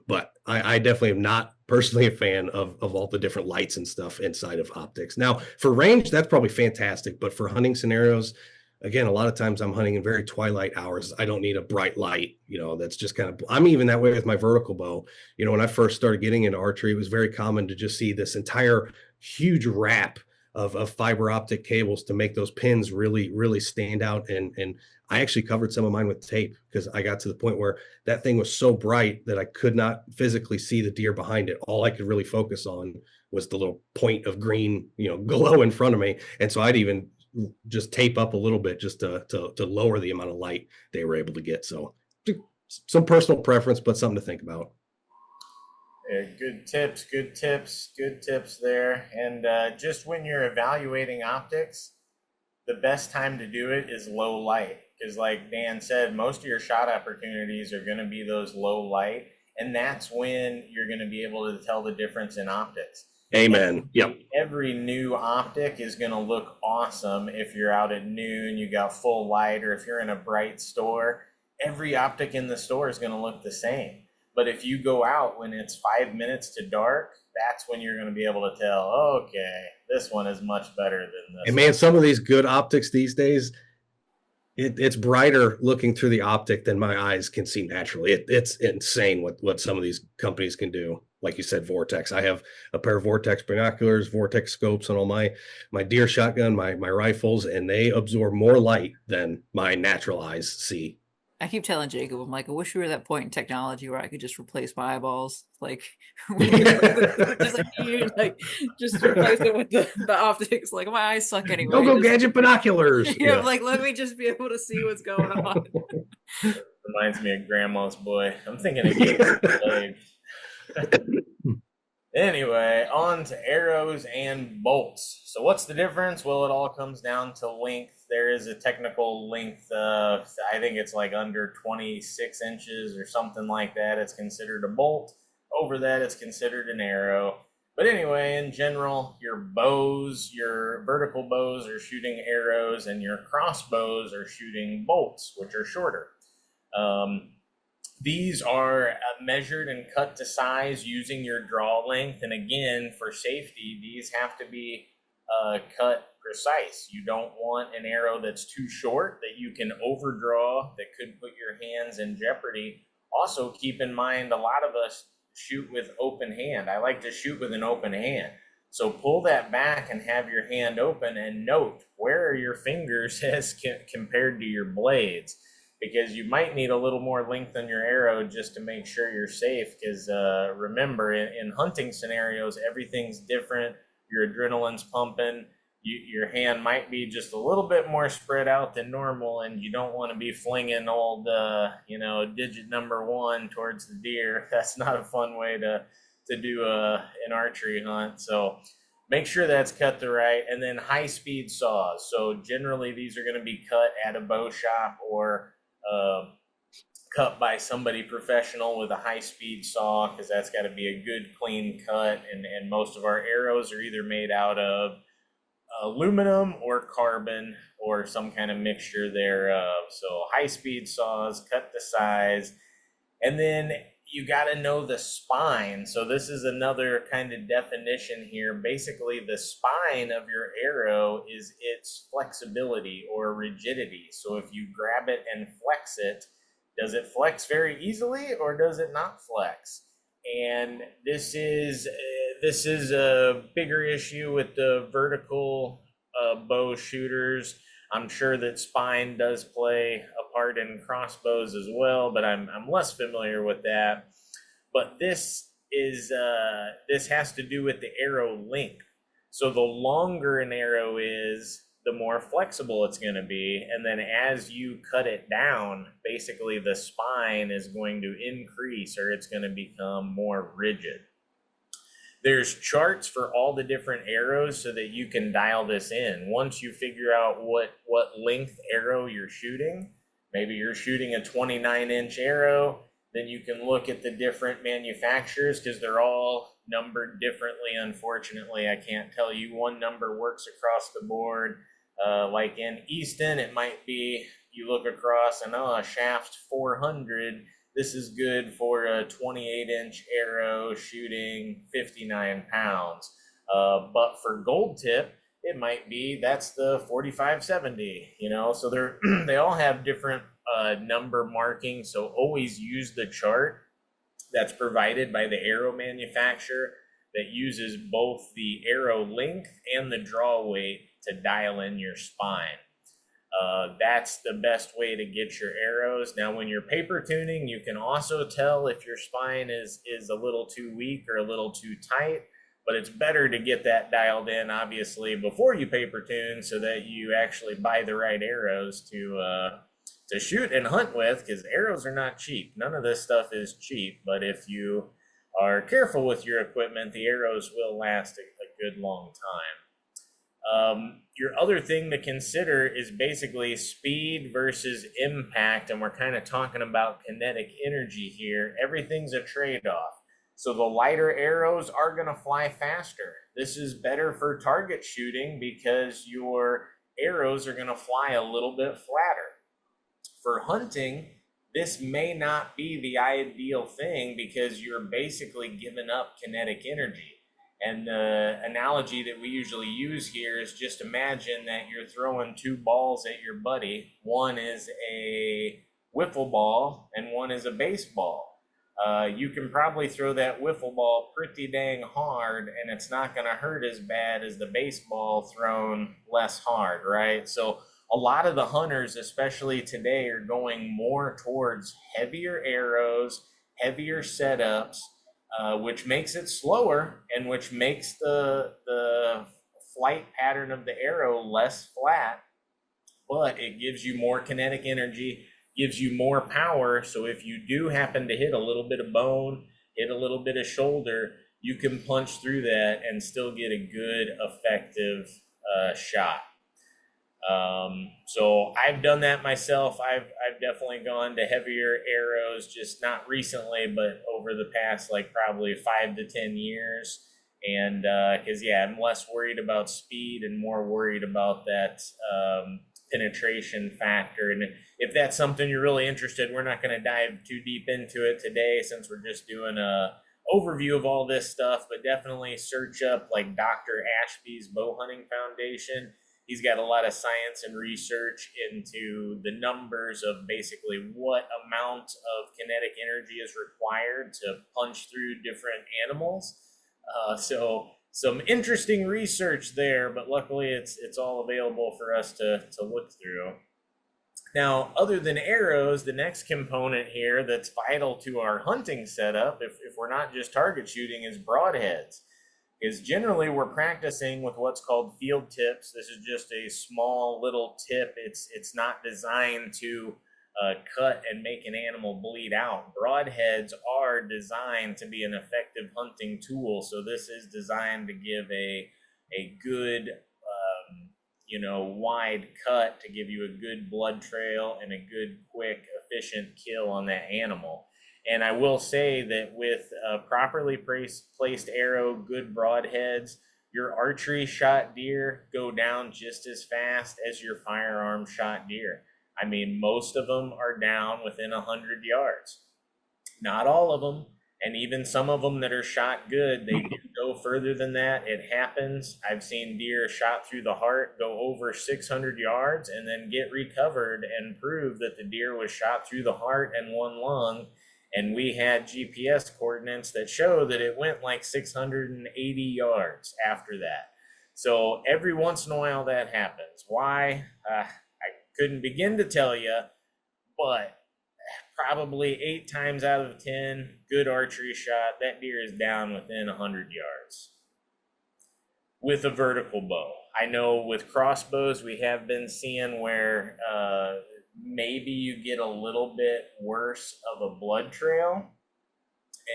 Speaker 2: But I definitely am not personally a fan of all the different lights and stuff inside of optics. Now, for range, that's probably fantastic. But for hunting scenarios, again, a lot of times I'm hunting in very twilight hours. I don't need a bright light, that's just kind of, I'm even that way with my vertical bow. When I first started getting into archery, it was very common to just see this entire huge wrap of fiber optic cables to make those pins really, really stand out. And I actually covered some of mine with tape because I got to the point where that thing was so bright that I could not physically see the deer behind it. All I could really focus on was the little point of green, glow in front of me. And so I'd even just tape up a little bit just to lower the amount of light they were able to get. So some personal preference, but something to think about.
Speaker 3: Yeah, good tips there. And just when you're evaluating optics, the best time to do it is low light. Because like Dan said, most of your shot opportunities are going to be those low light. And that's when you're going to be able to tell the difference in optics.
Speaker 2: Amen. Yep.
Speaker 3: Every new optic is going to look awesome if you're out at noon, you got full light, or if you're in a bright store. Every optic in the store is going to look the same. But if you go out when it's 5 minutes to dark, that's when you're going to be able to tell, okay, this one is much better than this.
Speaker 2: And man, some of these good optics these days, it's brighter looking through the optic than my eyes can see naturally. It's insane what some of these companies can do. Like you said, Vortex. I have a pair of Vortex binoculars, Vortex scopes on all my deer shotgun, my rifles, and they absorb more light than my natural eyes see.
Speaker 4: I keep telling Jacob, I'm like, I wish we were at that point in technology where I could just replace my eyeballs. Like, just replace it with the optics. Like, my eyes suck anyway.
Speaker 2: Go gadget binoculars.
Speaker 4: Yeah, like, let me just be able to see what's going on.
Speaker 3: Reminds me of Grandma's Boy. I'm thinking of getting Anyway, on to arrows and bolts. So what's the difference? Well, it all comes down to length. There is a technical length of, I think it's like under 26 inches or something like that. It's considered a bolt. Over that, it's considered an arrow. But anyway, in general, your bows, your vertical bows are shooting arrows, and your crossbows are shooting bolts, which are shorter. These are measured and cut to size using your draw length. And again, for safety, these have to be cut precise. You don't want an arrow that's too short that you can overdraw that could put your hands in jeopardy. Also, keep in mind, a lot of us shoot with open hand. I like to shoot with an open hand. So pull that back and have your hand open, and note where are your fingers as compared to your blades, because you might need a little more length on your arrow just to make sure you're safe. Because remember, in hunting scenarios, everything's different. Your adrenaline's pumping. Your hand might be just a little bit more spread out than normal, and you don't want to be flinging old, digit number 1 towards the deer. That's not a fun way to do an archery hunt. So make sure that's cut the right. And then high-speed saws. So generally, these are going to be cut at a bow shop or cut by somebody professional with a high-speed saw, because that's got to be a good clean cut. And most of our arrows are either made out of aluminum or carbon or some kind of mixture thereof. So high-speed saws, cut to size. And then you got to know the spine. So this is another kind of definition here. Basically, the spine of your arrow is its flexibility or rigidity. So if you grab it and flex it, does it flex very easily or does it not flex? And this is a bigger issue with the vertical bow shooters. I'm sure that spine does play a part in crossbows as well, but I'm less familiar with that. But this has to do with the arrow length. So the longer an arrow is, the more flexible it's going to be. And then as you cut it down, basically the spine is going to increase, or it's going to become more rigid. There's charts for all the different arrows so that you can dial this in. Once you figure out what length arrow you're shooting, maybe you're shooting a 29-inch arrow, then you can look at the different manufacturers, because they're all numbered differently. Unfortunately, I can't tell you one number works across the board. Like in Easton, it might be, you look across and a shaft 400, this is good for a 28-inch arrow shooting 59 pounds. But for gold tip, it might be that's the 4570, so they all have different number markings. So always use the chart that's provided by the arrow manufacturer that uses both the arrow length and the draw weight to dial in your spine. That's the best way to get your arrows. Now, when you're paper tuning, you can also tell if your spine is a little too weak or a little too tight, but it's better to get that dialed in, obviously, before you paper tune, so that you actually buy the right arrows to shoot and hunt with, because arrows are not cheap. None of this stuff is cheap, but if you are careful with your equipment, the arrows will last a good long time. Your other thing to consider is basically speed versus impact, and we're kind of talking about kinetic energy here. Everything's a trade-off. So the lighter arrows are going to fly faster. This is better for target shooting because your arrows are going to fly a little bit flatter. For hunting, this may not be the ideal thing because you're basically giving up kinetic energy. And the analogy that we usually use here is, just imagine that you're throwing two balls at your buddy. One is a wiffle ball and one is a baseball. You can probably throw that wiffle ball pretty dang hard, and it's not going to hurt as bad as the baseball thrown less hard, right? So a lot of the hunters, especially today, are going more towards heavier arrows, heavier setups, which makes it slower and which makes the flight pattern of the arrow less flat, but it gives you more kinetic energy, gives you more power. So if you do happen to hit a little bit of bone, hit a little bit of shoulder, you can punch through that and still get a good, effective shot. So I've done that myself. I've definitely gone to heavier arrows, just not recently, but over the past probably 5 to 10 years. And because I'm less worried about speed and more worried about that penetration factor. And if that's something you're really interested, we're not going to dive too deep into it today, since we're just doing a overview of all this stuff. But definitely search up Dr. Ashby's Bow Hunting Foundation. He's got a lot of science and research into the numbers of basically what amount of kinetic energy is required to punch through different animals. So some interesting research there, but luckily it's all available for us to look through. Now, other than arrows, the next component here that's vital to our hunting setup, if we're not just target shooting, is broadheads. Is generally we're practicing with what's called field tips. This is just a small little tip. It's not designed to cut and make an animal bleed out. Broadheads are designed to be an effective hunting tool. So this is designed to give a good, wide cut, to give you a good blood trail and a good, quick, efficient kill on that animal. And I will say that with a properly placed arrow, good broadheads, your archery shot deer go down just as fast as your firearm shot deer. I mean, most of them are down within 100 yards. Not all of them, and even some of them that are shot good, they do go further than that. It happens. I've seen deer shot through the heart go over 600 yards and then get recovered and prove that the deer was shot through the heart and one lung. And we had GPS coordinates that show that it went 680 yards after that. So every once in a while that happens. Why? I couldn't begin to tell you, but probably 8 times out of 10, good archery shot, that deer is down within 100 yards with a vertical bow. I know with crossbows, we have been seeing where maybe you get a little bit worse of a blood trail.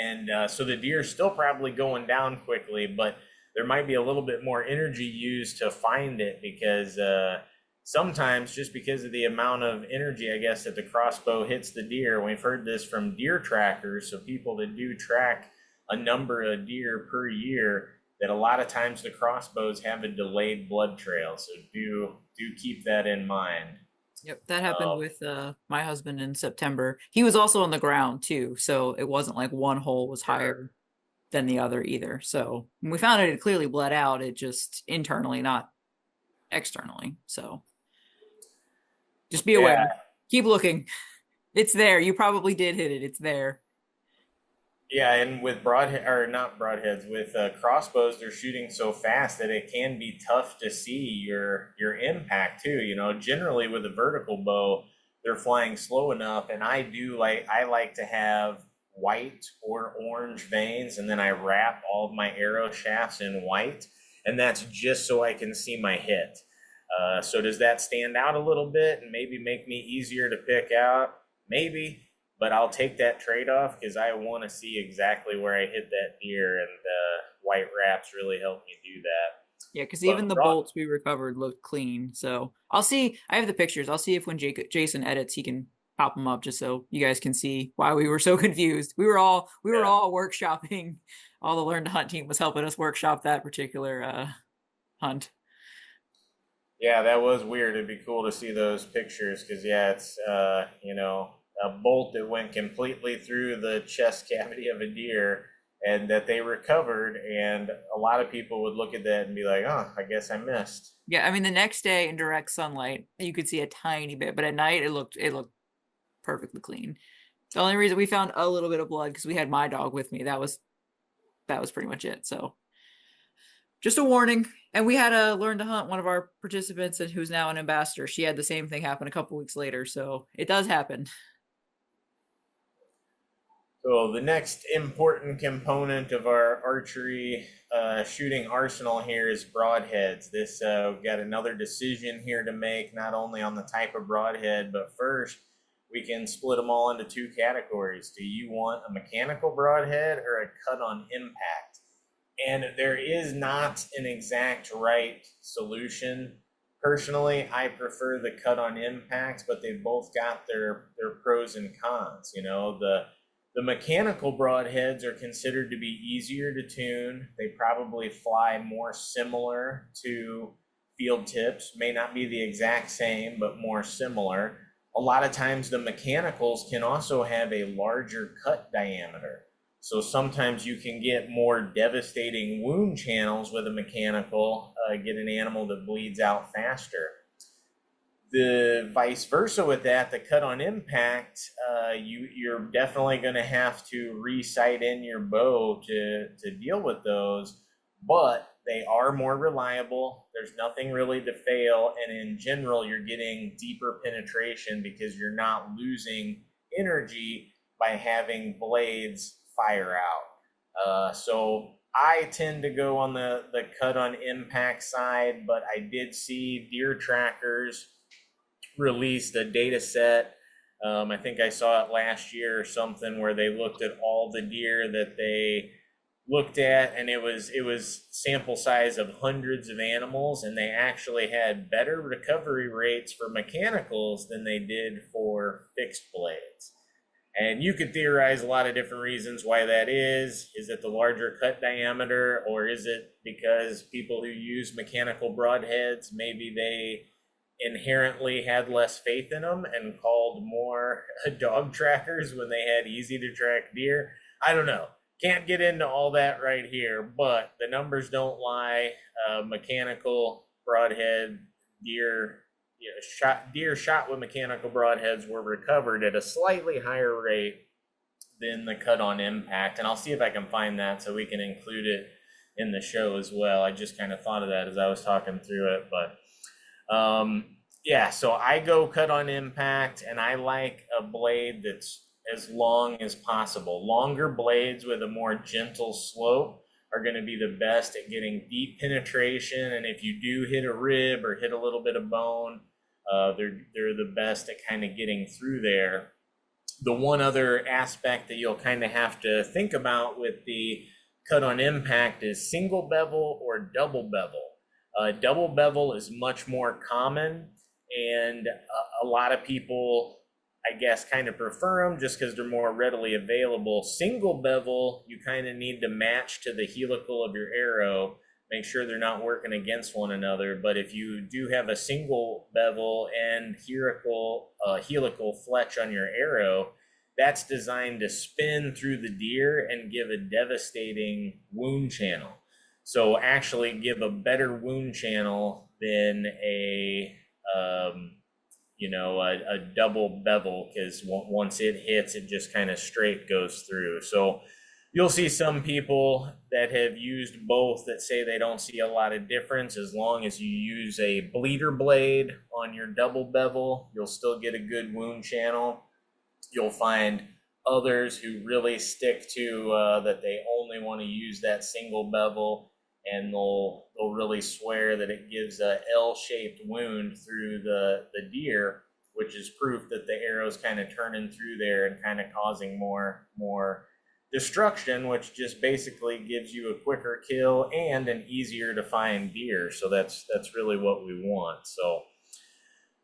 Speaker 3: And so the deer is still probably going down quickly, but there might be a little bit more energy used to find it because sometimes just because of the amount of energy, I guess, that the crossbow hits the deer. We've heard this from deer trackers, so people that do track a number of deer per year, that a lot of times the crossbows have a delayed blood trail. So do keep that in mind.
Speaker 4: Yep, that happened with my husband in September. He was also on the ground too, so it wasn't like one hole was higher than the other either. So when we found it clearly bled out. It just internally, not externally. So just be aware. Keep looking. It's there. You probably did hit it. It's there.
Speaker 3: Yeah, and with not broadheads, with crossbows, they're shooting so fast that it can be tough to see your impact too. You know, generally with a vertical bow, they're flying slow enough, and I like to have white or orange veins, and then I wrap all of my arrow shafts in white, and that's just so I can see my hit. So does that stand out a little bit and maybe make me easier to pick out? Maybe. But I'll take that trade-off because I want to see exactly where I hit that deer, and white wraps really help me do that.
Speaker 4: Yeah, because even the bolts we recovered looked clean. So I'll see. I have the pictures. I'll see if when Jason edits, he can pop them up just so you guys can see why we were so confused. We were all workshopping. All the Learn to Hunt team was helping us workshop that particular hunt.
Speaker 3: Yeah, that was weird. It'd be cool to see those pictures because it's a bolt that went completely through the chest cavity of a deer and that they recovered. And a lot of people would look at that and be like, oh, I guess I missed.
Speaker 4: Yeah, I mean, the next day in direct sunlight, you could see a tiny bit, but at night it looked perfectly clean. The only reason we found a little bit of blood because we had my dog with me. That was pretty much it. So just a warning. And we had a Learn to Hunt, one of our participants, and who's now an ambassador. She had the same thing happen a couple weeks later. So it does happen.
Speaker 3: So the next important component of our archery shooting arsenal here is broadheads. We've got another decision here to make, not only on the type of broadhead, but first we can split them all into 2 categories. Do you want a mechanical broadhead or a cut on impact? And there is not an exact right solution. Personally, I prefer the cut on impact, but they've both got their pros and cons. You know, the mechanical broadheads are considered to be easier to tune. They probably fly more similar to field tips, may not be the exact same, but more similar. A lot of times the mechanicals can also have a larger cut diameter. So sometimes you can get more devastating wound channels with a mechanical, get an animal that bleeds out faster. The vice versa with that, the cut on impact, you're definitely going to have to re-sight in your bow to deal with those, but they are more reliable. There's nothing really to fail, and in general, you're getting deeper penetration because you're not losing energy by having blades fire out. So I tend to go on the cut on impact side, but I did see deer trackers released a data set. I think I saw it last year or something where they looked at all the deer that they looked at, and it was sample size of hundreds of animals, and they actually had better recovery rates for mechanicals than they did for fixed blades. And you could theorize a lot of different reasons why that is. Is it the larger cut diameter, or is it because people who use mechanical broadheads, maybe they inherently had less faith in them and called more dog trackers when they had easy to track deer? I don't know. Can't get into all that right here, but the numbers don't lie. Mechanical broadhead deer shot with mechanical broadheads were recovered at a slightly higher rate than the cut on impact. And I'll see if I can find that so we can include it in the show as well. I just kind of thought of that as I was talking through it. But yeah, so I go cut on impact, and I like a blade that's as long as possible. Longer blades with a more gentle slope are going to be the best at getting deep penetration. And if you do hit a rib or hit a little bit of bone, they're the best at kind of getting through there. The one other aspect that you'll kind of have to think about with the cut on impact is single bevel or double bevel. Double bevel is much more common, and a lot of people, I guess, kind of prefer them just because they're more readily available. Single bevel, you kind of need to match to the helical of your arrow, make sure they're not working against one another. But if you do have a single bevel and helical fletch on your arrow, that's designed to spin through the deer and give a devastating wound channel. So actually give a better wound channel than a double bevel, because once it hits, it just kind of straight goes through. So you'll see some people that have used both that say they don't see a lot of difference. As long as you use a bleeder blade on your double bevel, you'll still get a good wound channel. You'll find others who really stick to that they only want to use that single bevel, and they'll really swear that it gives a L-shaped wound through the deer, which is proof that the arrow's kind of turning through there and kind of causing more destruction, which just basically gives you a quicker kill and an easier to find deer. So that's really what we want. So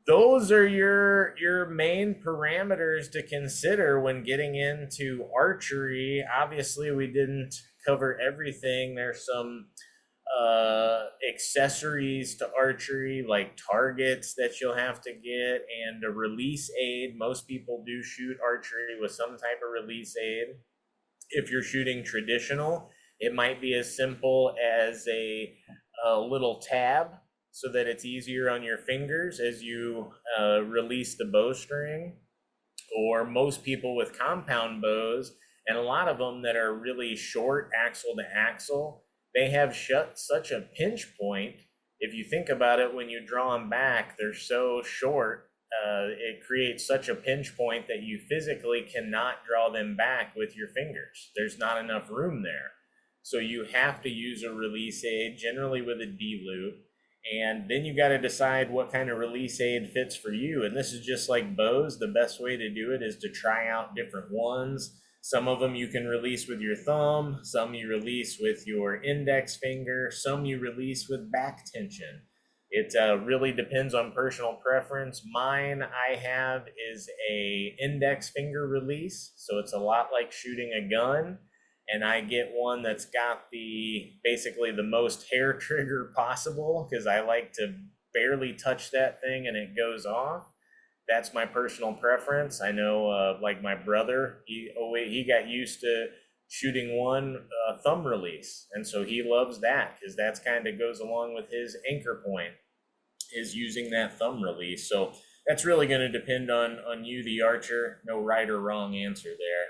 Speaker 3: those are your main parameters to consider when getting into archery. Obviously, we didn't cover everything. There's some accessories to archery, like targets that you'll have to get, and a release aid. Most people do shoot archery with some type of release aid. If you're shooting traditional, it might be as simple as a little tab, so that it's easier on your fingers as you release the bowstring. Or most people with compound bows, and a lot of them that are really short axle to axle, they have such a pinch point. If you think about it, when you draw them back, they're so short, it creates such a pinch point that you physically cannot draw them back with your fingers. There's not enough room there. So you have to use a release aid, generally with a D-loop. And then you got to decide what kind of release aid fits for you. And this is just like bows. The best way to do it is to try out different ones. Some of them you can release with your thumb, some you release with your index finger, some you release with back tension. It really depends on personal preference. Mine I have is a index finger release, so it's a lot like shooting a gun. And I get one that's got basically the most hair trigger possible, because I like to barely touch that thing and it goes off. That's my personal preference. I know, like my brother, he got used to shooting one thumb release, and so he loves that, because that's kind of goes along with his anchor point, is using that thumb release. So that's really going to depend on you, the archer. No right or wrong answer there.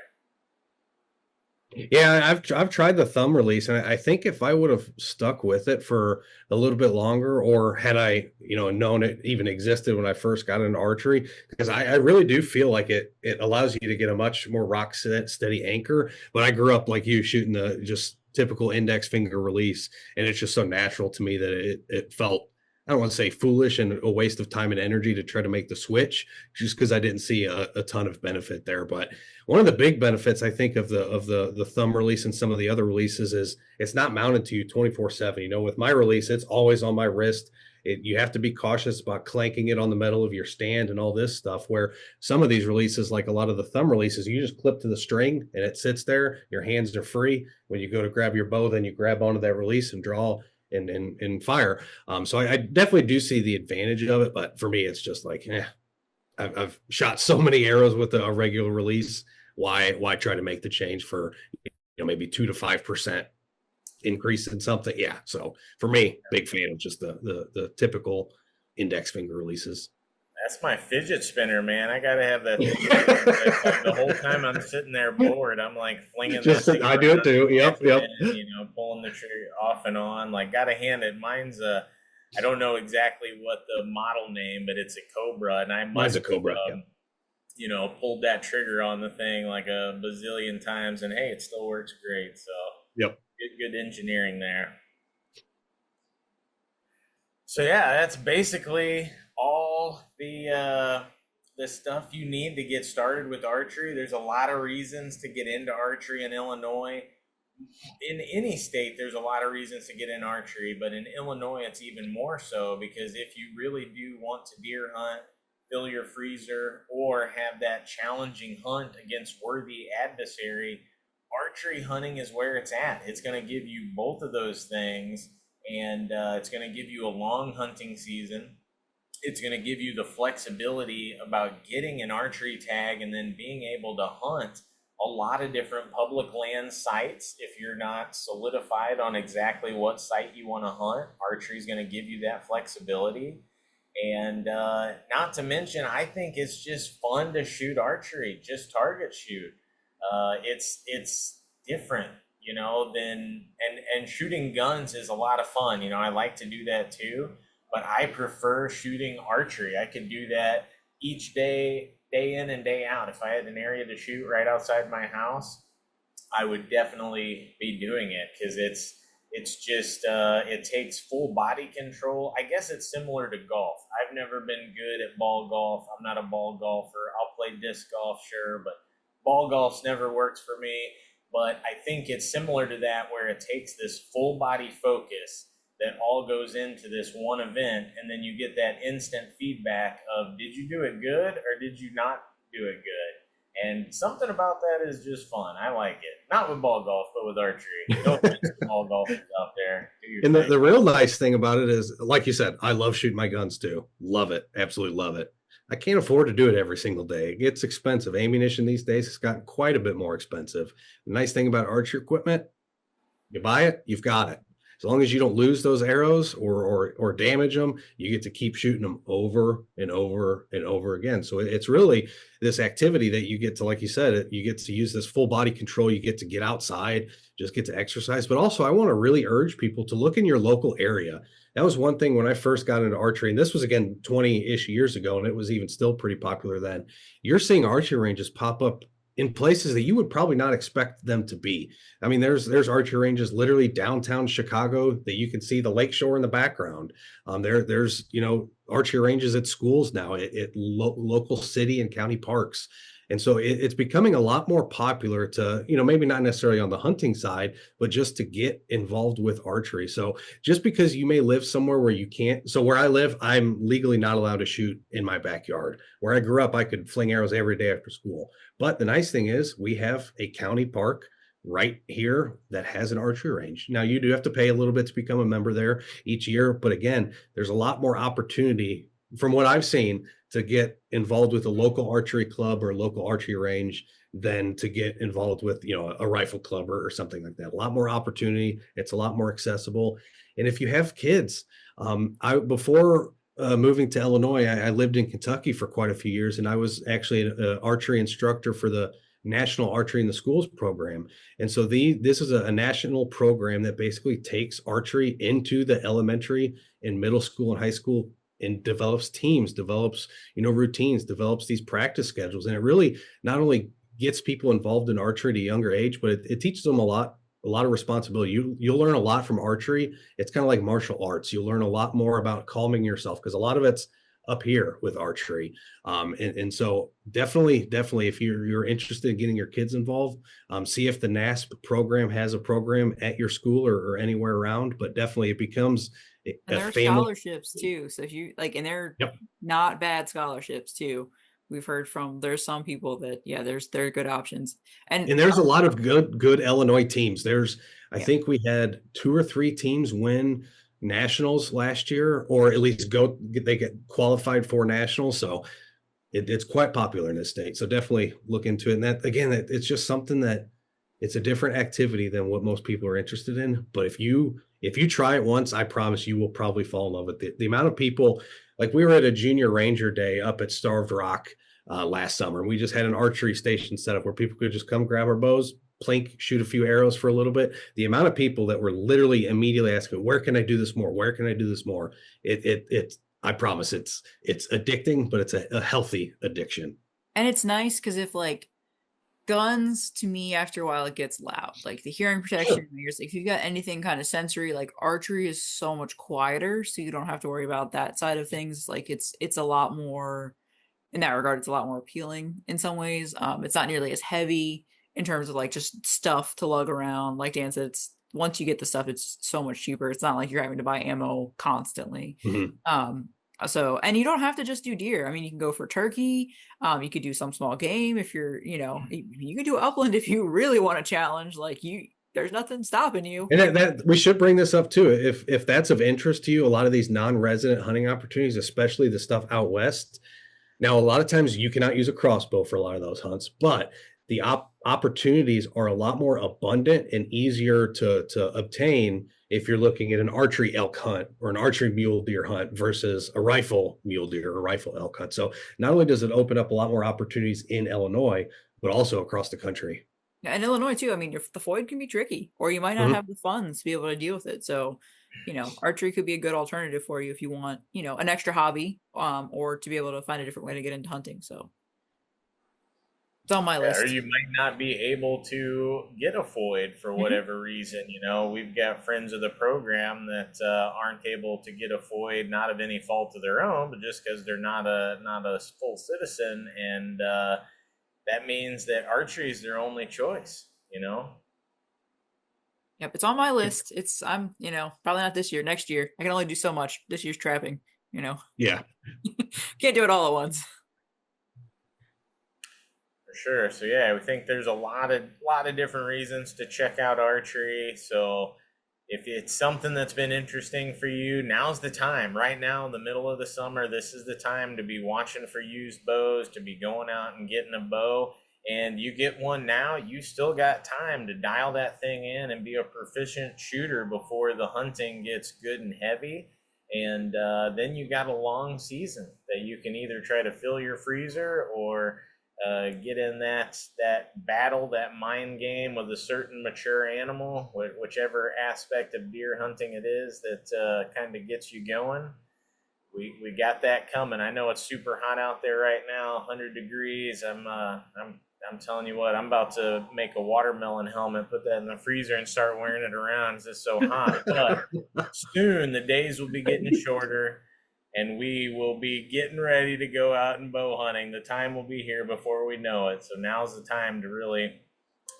Speaker 2: Yeah, I've tried the thumb release, and I think if I would have stuck with it for a little bit longer, or had I, known it even existed when I first got into archery, because I really do feel like it allows you to get a much more rock steady anchor. But I grew up like you, shooting the just typical index finger release, and it's just so natural to me that it felt, I don't want to say foolish and a waste of time and energy to try to make the switch, just because I didn't see a ton of benefit there. But one of the big benefits, I think, of the thumb release and some of the other releases is it's not mounted to you 24/7. With my release, it's always on my wrist. You have to be cautious about clanking it on the metal of your stand and all this stuff, where some of these releases, like a lot of the thumb releases, you just clip to the string and it sits there. Your hands are free. When you go to grab your bow, then you grab onto that release and draw and fire. So I definitely do see the advantage of it, but for me, it's just like, I've shot so many arrows with a regular release. Why try to make the change for maybe 2 to 5% increase in something? Yeah. So for me, big fan of just the typical index finger releases.
Speaker 3: That's my fidget spinner, man. I gotta have that thing. It's like the whole time I'm sitting there bored, I'm like flinging that thing
Speaker 2: I do it too. Yep, yep.
Speaker 3: pulling the trigger off and on. Like, gotta hand it. Mine's a, I don't know exactly what the model name, but it's a Cobra, and I
Speaker 2: Mine's
Speaker 3: must
Speaker 2: a Cobra.
Speaker 3: pulled that trigger on the thing like a bazillion times, and hey, it still works great. So,
Speaker 2: yep,
Speaker 3: good engineering there. So yeah, that's basically all the stuff you need to get started with archery. There's a lot of reasons to get into archery in Illinois. In any state, there's a lot of reasons to get in archery, but in Illinois, it's even more so, because if you really do want to deer hunt, fill your freezer, or have that challenging hunt against worthy adversary, archery hunting is where it's at. It's going to give you both of those things, and it's going to give you a long hunting season. It's going to give you the flexibility about getting an archery tag and then being able to hunt a lot of different public land sites. If you're not solidified on exactly what site you want to hunt, archery is going to give you that flexibility. And not to mention, I think it's just fun to shoot archery, just target shoot. It's different, than and shooting guns is a lot of fun. I like to do that too, but I prefer shooting archery. I could do that each day in and day out. If I had an area to shoot right outside my house, I would definitely be doing it, because it's just it takes full body control. I guess it's similar to golf. I've never been good at ball golf. I'm not a ball golfer. I'll play disc golf, sure, but ball golf's never worked for me. But I think it's similar to that, where it takes this full body focus that all goes into this one event, and then you get that instant feedback of, did you do it good or did you not do it good? And something about that is just fun. I like it. Not with ball golf, but with archery. No offense to ball golfers out there.
Speaker 2: And the real nice thing about it is, like you said, I love shooting my guns too. Love it. Absolutely love it. I can't afford to do it every single day. It gets expensive. Ammunition these days has gotten quite a bit more expensive. The nice thing about archery equipment, you buy it, you've got it. As long as you don't lose those arrows or damage them, you get to keep shooting them over and over and over again. So it's really this activity that you get to, like you said, you get to use this full body control. You get to get outside, just get to exercise. But also, I want to really urge people to look in your local area. That was one thing when I first got into archery, and this was, again, 20-ish years ago, and it was even still pretty popular then. You're seeing archery ranges pop up in places that you would probably not expect them to be. I mean, there's archery ranges literally downtown Chicago that you can see the lakeshore in the background. There's archery ranges at schools now, at local city and county parks. And so it's becoming a lot more popular to, maybe not necessarily on the hunting side, but just to get involved with archery. So just because you may live somewhere where you can't, so where I live, I'm legally not allowed to shoot in my backyard. Where I grew up, I could fling arrows every day after school. But the nice thing is we have a county park right here that has an archery range. Now, you do have to pay a little bit to become a member there each year. But again, there's a lot more opportunity from what I've seen to get involved with a local archery club or local archery range than to get involved with, a rifle club or something like that. A lot more opportunity. It's a lot more accessible. And if you have kids, before moving to Illinois, I lived in Kentucky for quite a few years, and I was actually an archery instructor for the National Archery in the Schools program. And so this is a national program that basically takes archery into the elementary and middle school and high school, and develops teams, develops, routines, develops these practice schedules. And it really not only gets people involved in archery at a younger age, but it teaches them a lot of responsibility. You'll learn a lot from archery. It's kind of like martial arts. You'll learn a lot more about calming yourself, because a lot of it's up here with archery. And so definitely, if you're interested in getting your kids involved, see if the NASP program has a program at your school or anywhere around. But definitely it becomes
Speaker 4: and there are scholarships too. So if you and they're not bad scholarships too. We've heard there's some people that, there are good options. And
Speaker 2: there's a lot of good Illinois teams. I think we had 2 or 3 teams win nationals last year, or at least they get qualified for nationals. So it's quite popular in this state. So definitely look into it. And that, again, it's just something that It's a different activity than what most people are interested in. But if you try it once, I promise you will probably fall in love with it. The amount of people, like we were at a junior ranger day up at Starved Rock last summer, and we just had an archery station set up where people could just come grab our bows, plink, shoot a few arrows for a little bit. The amount of people that were literally immediately asking, "Where can I do this more? Where can I do this more?" It I promise it's addicting, but it's a healthy addiction.
Speaker 4: And it's nice because if like guns to me after a while it gets loud. Like the hearing protection
Speaker 2: Sure.
Speaker 4: in your ears. Like if you've got anything kind of sensory, like archery is so much quieter, so you don't have to worry about that side of things. Like it's a lot more in that regard, it's a lot more appealing in some ways. It's not nearly as heavy in terms of like just stuff to lug around. Like Dan said, it's once you get the stuff, it's so much cheaper. It's not like you're having to buy ammo constantly.
Speaker 2: Mhm.
Speaker 4: Um, so and you don't have to just do deer. I mean, you can go for turkey. You could do some small game if you're, you can do upland if you really want to challenge. Like there's nothing stopping you.
Speaker 2: And that we should bring this up too. If that's of interest to you, a lot of these non-resident hunting opportunities, especially the stuff out west. Now, a lot of times you cannot use a crossbow for a lot of those hunts, but the opportunities are a lot more abundant and easier to obtain if you're looking at an archery elk hunt or an archery mule deer hunt versus a rifle mule deer or rifle elk hunt. So not only does it open up a lot more opportunities in Illinois, but also across the country.
Speaker 4: Yeah, and Illinois too. I mean, the Floyd can be tricky, or you might not
Speaker 2: Mhm.
Speaker 4: have the funds to be able to deal with it. So, archery could be a good alternative for you if you want, an extra hobby, or to be able to find a different way to get into hunting. So it's on my
Speaker 3: Yeah, or
Speaker 4: list.
Speaker 3: you might not be able to get a Floyd for
Speaker 4: Hmm.
Speaker 3: whatever reason. We've got friends of the program that aren't able to get a Floyd, not of any fault of their own, but just because they're not a full citizen, and that means that archery is their only choice.
Speaker 4: Yep, it's on my list. I'm, probably not this year, next year. I can only do so much. This year's trapping, you know.
Speaker 2: Yeah.
Speaker 4: Can't do it all at once.
Speaker 3: For sure. So yeah, we think there's a lot of different reasons to check out archery. So if it's something that's been interesting for you, now's the time. Right now, in the middle of the summer, this is the time to be watching for used bows, to be going out and getting a bow. And you get one now, you still got time to dial that thing in and be a proficient shooter before the hunting gets good and heavy. And then you got a long season that you can either try to fill your freezer or get in that battle, that mind game with a certain mature animal, whichever aspect of deer hunting it is that kind of gets you going. We got that coming. I know it's super hot out there right now, 100 degrees. I'm telling you what, I'm about to make a watermelon helmet, put that in the freezer, and start wearing it around. It's just so hot. But soon the days will be getting shorter, and we will be getting ready to go out and bow hunting. The time will be here before we know it. So now's the time to really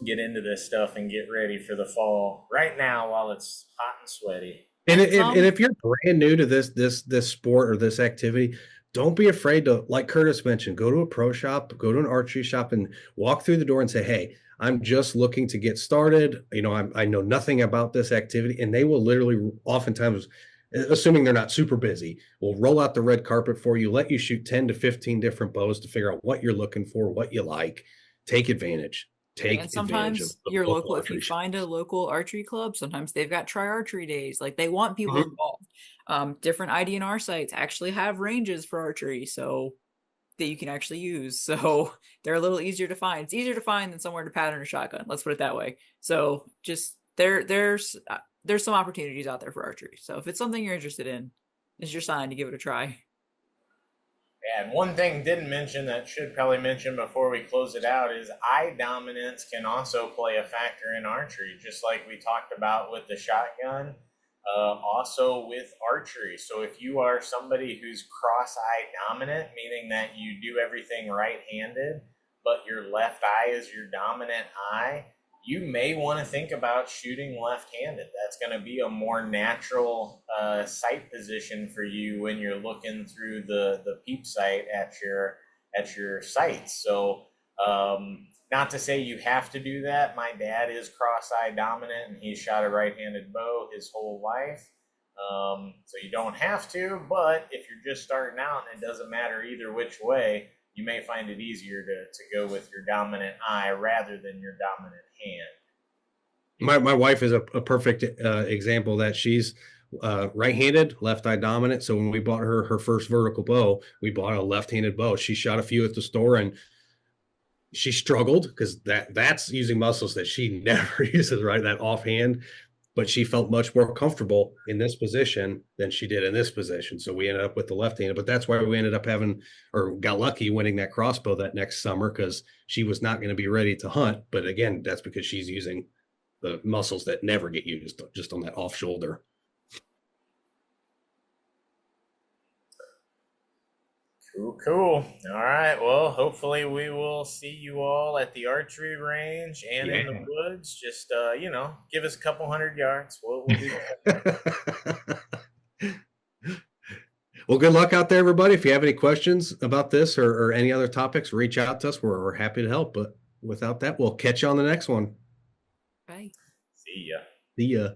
Speaker 3: get into this stuff and get ready for the fall right now while it's hot and sweaty.
Speaker 2: And
Speaker 4: And
Speaker 2: if you're brand new to this sport or this activity, don't be afraid to, like Curtis mentioned, go to a pro shop, go to an archery shop, and walk through the door and say, "Hey, I'm just looking to get started. I know nothing about this activity," and they will literally, oftentimes, assuming they're not super busy, will roll out the red carpet for you, let you shoot 10 to 15 different bows to figure out what you're looking for, what you like. Take advantage.
Speaker 4: And
Speaker 2: Take advantage of
Speaker 4: sometimes
Speaker 2: the
Speaker 4: your
Speaker 2: local
Speaker 4: local, if you
Speaker 2: archery
Speaker 4: find a
Speaker 2: shops.
Speaker 4: local archery club, sometimes they've got try archery days. Like they want people
Speaker 2: Mhm.
Speaker 4: involved. Different IDNR sites actually have ranges for archery, so that you can actually use. So they're a little easier to find. It's easier to find than somewhere to pattern a shotgun. Let's put it that way. So just there's some opportunities out there for archery. So if it's something you're interested in, it's your sign to give it a try.
Speaker 3: And one thing didn't mention that should probably mention before we close it out is eye dominance can also play a factor in archery, just like we talked about with the shotgun, also with archery. So if you are somebody who's cross-eye dominant, meaning that you do everything right-handed, but your left eye is your dominant eye, you may want to think about shooting left-handed. That's going to be a more natural sight position for you when you're looking through the peep sight at your sights. So, not to say you have to do that. My dad is cross-eye dominant, and he shot a right-handed bow his whole life. So you don't have to, but if you're just starting out and it doesn't matter either which way, you may find it easier to go with your dominant eye rather than your dominant hand.
Speaker 2: My wife is a perfect example that she's right-handed, left eye dominant. So when we bought her first vertical bow, we bought a left-handed bow. She shot a few at the store and she struggled because that's using muscles that she never uses, right? That offhand. But she felt much more comfortable in this position than she did in this position. So we ended up with the left-handed, but that's why we ended up having, or got lucky winning that crossbow that next summer, because she was not going to be ready to hunt. But again, that's because she's using the muscles that never get used just on that off shoulder.
Speaker 3: Cool. All right. Well, hopefully we will see you all at the archery range and in the woods. Just give us a couple 100 yards. We'll do that.
Speaker 2: Well, good luck out there, everybody. If you have any questions about this or any other topics, reach out to us. We're happy to help. But without that, we'll catch you on the next one.
Speaker 4: Bye.
Speaker 3: See ya.
Speaker 2: See ya.